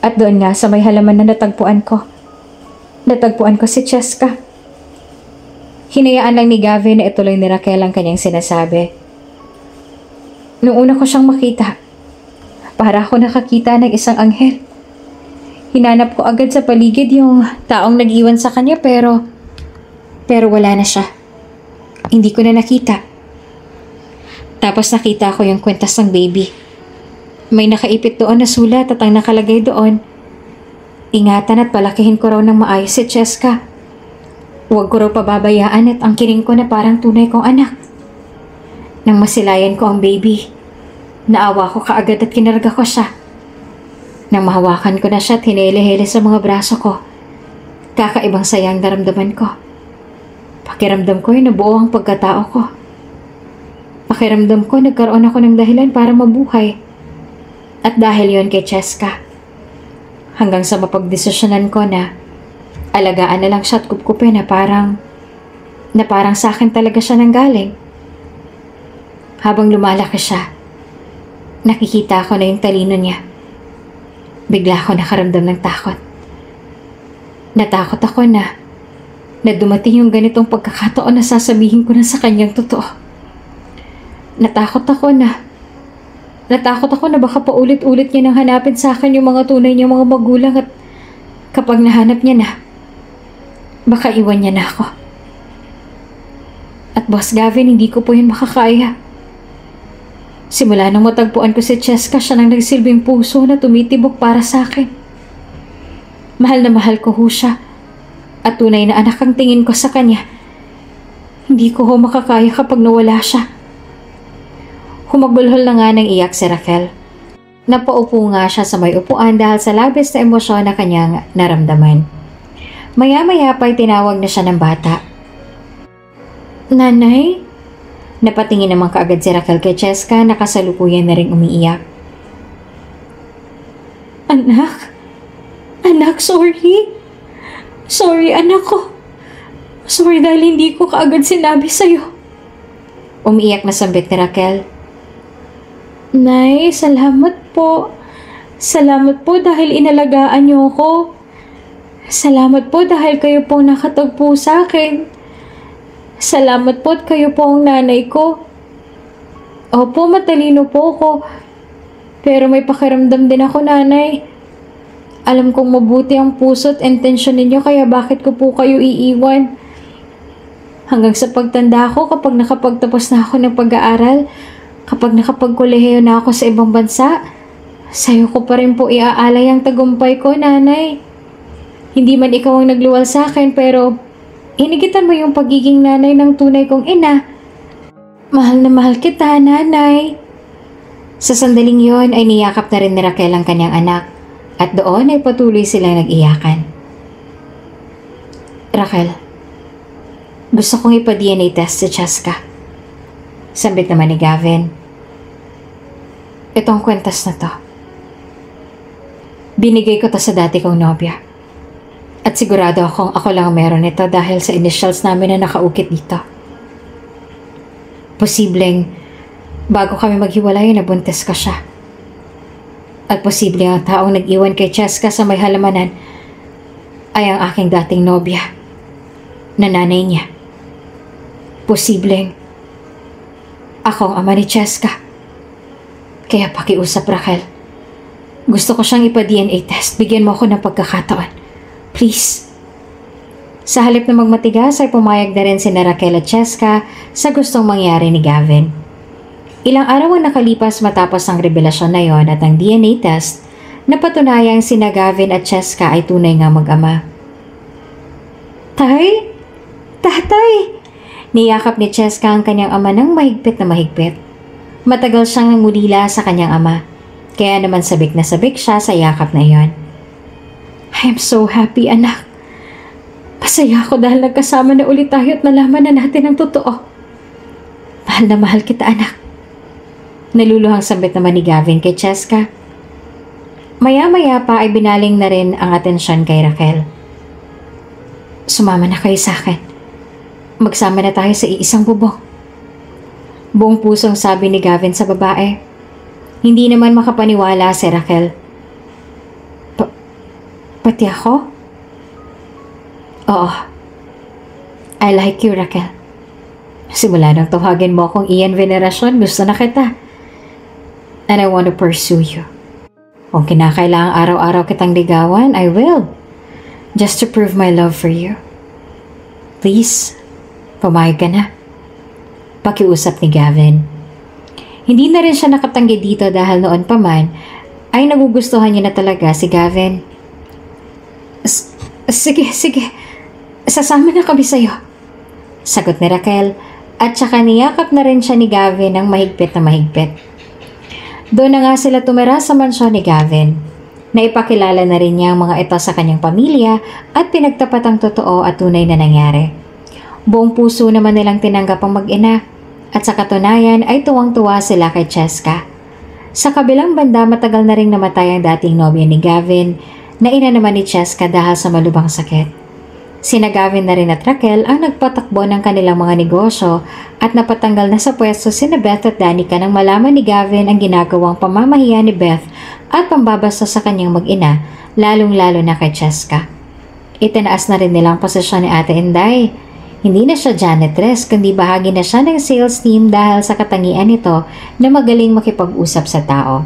At doon nga sa may halaman na natagpuan ko. Natagpuan ko si Cheska. Hinayaan lang ni Gavin na ituloy ni Raquel ang kanyang sinasabi. Noong una ko siyang makita, para ako nakakita ng isang anghel. Hinanap ko agad sa paligid yung taong nag-iwan sa kanya pero wala na siya. Hindi ko na nakita. Tapos nakita ko yung kwintas ng baby. May nakaipit doon na sulat at ang nakalagay doon, ingatan at palakihin ko raw ng maayos si Cheska. Huwag ko raw pababayaan at angkirin ko na parang tunay kong anak. Nang masilayan ko ang baby, naawa ko kaagad at kinarga ko siya. Nang mahawakan ko na siya at hinele-hele sa mga braso ko, kakaibang sayang naramdaman ko. Pakiramdam ko yung nabuo ang pagkatao ko. Pakiramdam ko nagkaroon ako ng dahilan para mabuhay. At dahil yon kay Cheska. Hanggang sa mapagdesisyonan ko na alagaan na lang siya at kupkupin na parang sa akin talaga siya nanggaling. Habang lumalaki siya, nakikita ko na yung talino niya. Bigla ako nakaramdam ng takot. Natakot ako na dumating yung ganitong pagkakataon na sasabihin ko na sa kanyang totoo. Natakot ako na baka paulit-ulit niya nang hanapin sa akin yung mga tunay niyang mga magulang at kapag nahanap niya na, baka iwan niya na ako. At Boss Gavin, hindi ko po yun makakaya. Simula nang matagpuan ko si Cheska, siya nang nagsilbing puso na tumitibok para sa akin. Mahal na mahal ko ho siya at tunay na anak ang tingin ko sa kanya. Hindi ko ho makakaya kapag nawala siya. Humagulhol na nga ng iyak si Raquel. Napaupo nga siya sa may upuan dahil sa labis na emosyon na kanyang naramdaman. Maya-maya pa'y tinawag na siya ng bata. Nanay? Napatingin naman kaagad si Raquel kay Cheska na kasalukuyan na ring umiiyak. Anak? Anak, sorry. Sorry, anak ko. Sorry dahil hindi ko kaagad sinabi sa'yo. Umiiyak na sambit ni Raquel. Nay, salamat po. Salamat po dahil inalagaan niyo ako. Salamat po dahil kayo pong nakatagpo sa akin. Salamat po at kayo po ang nanay ko. Opo, matalino po ako. Pero may pakiramdam din ako, nanay. Alam kong mabuti ang puso at intensyon ninyo kaya bakit ko po kayo iiwan. Hanggang sa pagtanda ko kapag nakapagtapos na ako ng pag-aaral, kapag nakapagkolehiyo na ako sa ibang bansa, sa'yo ko pa rin po iaalay ang tagumpay ko, nanay. Hindi man ikaw ang nagluwal sa akin pero hinigitan mo yung pagiging nanay ng tunay kong ina. Mahal na mahal kita, nanay. Sa sandaling yon ay niyakap na rin ni Raquel ang kanyang anak at doon ay patuloy silang nag-iyakan. Raquel, gusto kong ipa-DNA test si Cheska. Sambit naman ni Gavin. Itong kwentas na to. Binigay ko to sa dati kong nobya. At sigurado akong ako lang meron nito dahil sa initials namin na nakaukit dito. Posibleng bago kami maghiwalay nabuntis ko siya. At posibleng ang taong nag-iwan kay Cheska sa may halamanan ay ang aking dating nobya na nanay niya. Posibleng ako ang ama ni Cheska. Kaya pakiusap, Raquel. Gusto ko siyang ipa-DNA test. Bigyan mo ako ng pagkakataon. Please. Sa halip na magmatigas ay pumayag na rin si Raquel at Cheska sa gustong mangyari ni Gavin. Ilang araw ang nakalipas matapos ang revelasyon na yon at ang DNA test, napatunayang sina Gavin at Cheska ay tunay nga mag-ama. Tay? Tatay! Niyakap ni Cheska ang kanyang ama ng mahigpit na mahigpit. Matagal siyang nangulila sa kanyang ama, kaya naman sabik na sabik siya sa yakap na iyon. I am so happy, anak. Masaya ako dahil nagkasama na ulit tayo at nalaman na natin ang totoo. Mahal na mahal kita, anak. Naluluhang sambit naman ni Gavin kay Cheska. Maya-maya pa ay binaling na rin ang atensyon kay Raquel. Sumama na kayo sa akin. Magsama na tayo sa iisang bubong. Buong pusong sabi ni Gavin sa babae. Hindi naman makapaniwala si Raquel. Pati ako? Oo. I like you, Raquel. Simula nang tawagin mo akong Ian Veneracion, gusto na kita. And I want to pursue you. Kung kinakailangang araw-araw kitang ligawan, I will. Just to prove my love for you. Please, pumayag ka na. Pakiusap ni Gavin. Hindi na rin siya nakatanggi dito dahil noon pa man ay nagugustuhan niya na talaga si Gavin. Sige, sasama na kami sa'yo, sagot ni Raquel at saka niyakap na rin siya ni Gavin ng mahigpit na mahigpit. Doon na nga sila tumira sa mansyon ni Gavin. Naipakilala na rin niya ang mga ito sa kanyang pamilya at pinagtapat ang totoo at tunay na nangyari. Buong puso naman nilang tinanggap ang mag-ina at sa katunayan ay tuwang-tuwa sila kay Cheska. Sa kabilang banda, matagal na ring namatay ang dating nobya ni Gavin na ina naman ni Cheska dahil sa malubhang sakit. Sina Gavin na rin at Raquel ang nagpatakbo ng kanilang mga negosyo at napatanggal na sa pwesto sina Beth at Danica nang malaman ni Gavin ang ginagawang pamamahiya ni Beth at pambabasta sa kanyang mag-ina, lalong-lalo na kay Cheska. Itinaas na rin nilang posisyon ni Ate Inday. Hindi na siya janitress kundi bahagi na siya ng sales team dahil sa katangian nito na magaling makipag-usap sa tao.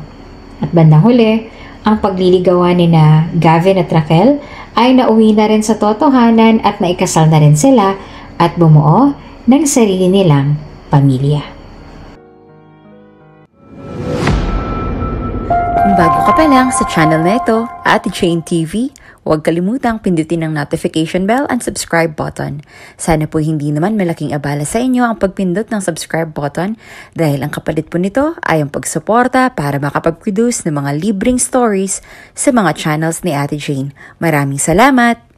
At bandang huli, ang pagliligawan ni na Gavin at Raquel ay nauwi na rin sa totohanan at naikasal na rin sila at bumuo ng sarili nilang pamilya. Kung bago ka pa lang sa channel na ito, Ate Jane TV, huwag kalimutang pindutin ang notification bell and subscribe button. Sana po hindi naman malaking abala sa inyo ang pagpindot ng subscribe button dahil ang kapalit po nito ay ang pagsuporta para makapag-produce ng mga libreng stories sa mga channels ni Ate Jane. Maraming salamat!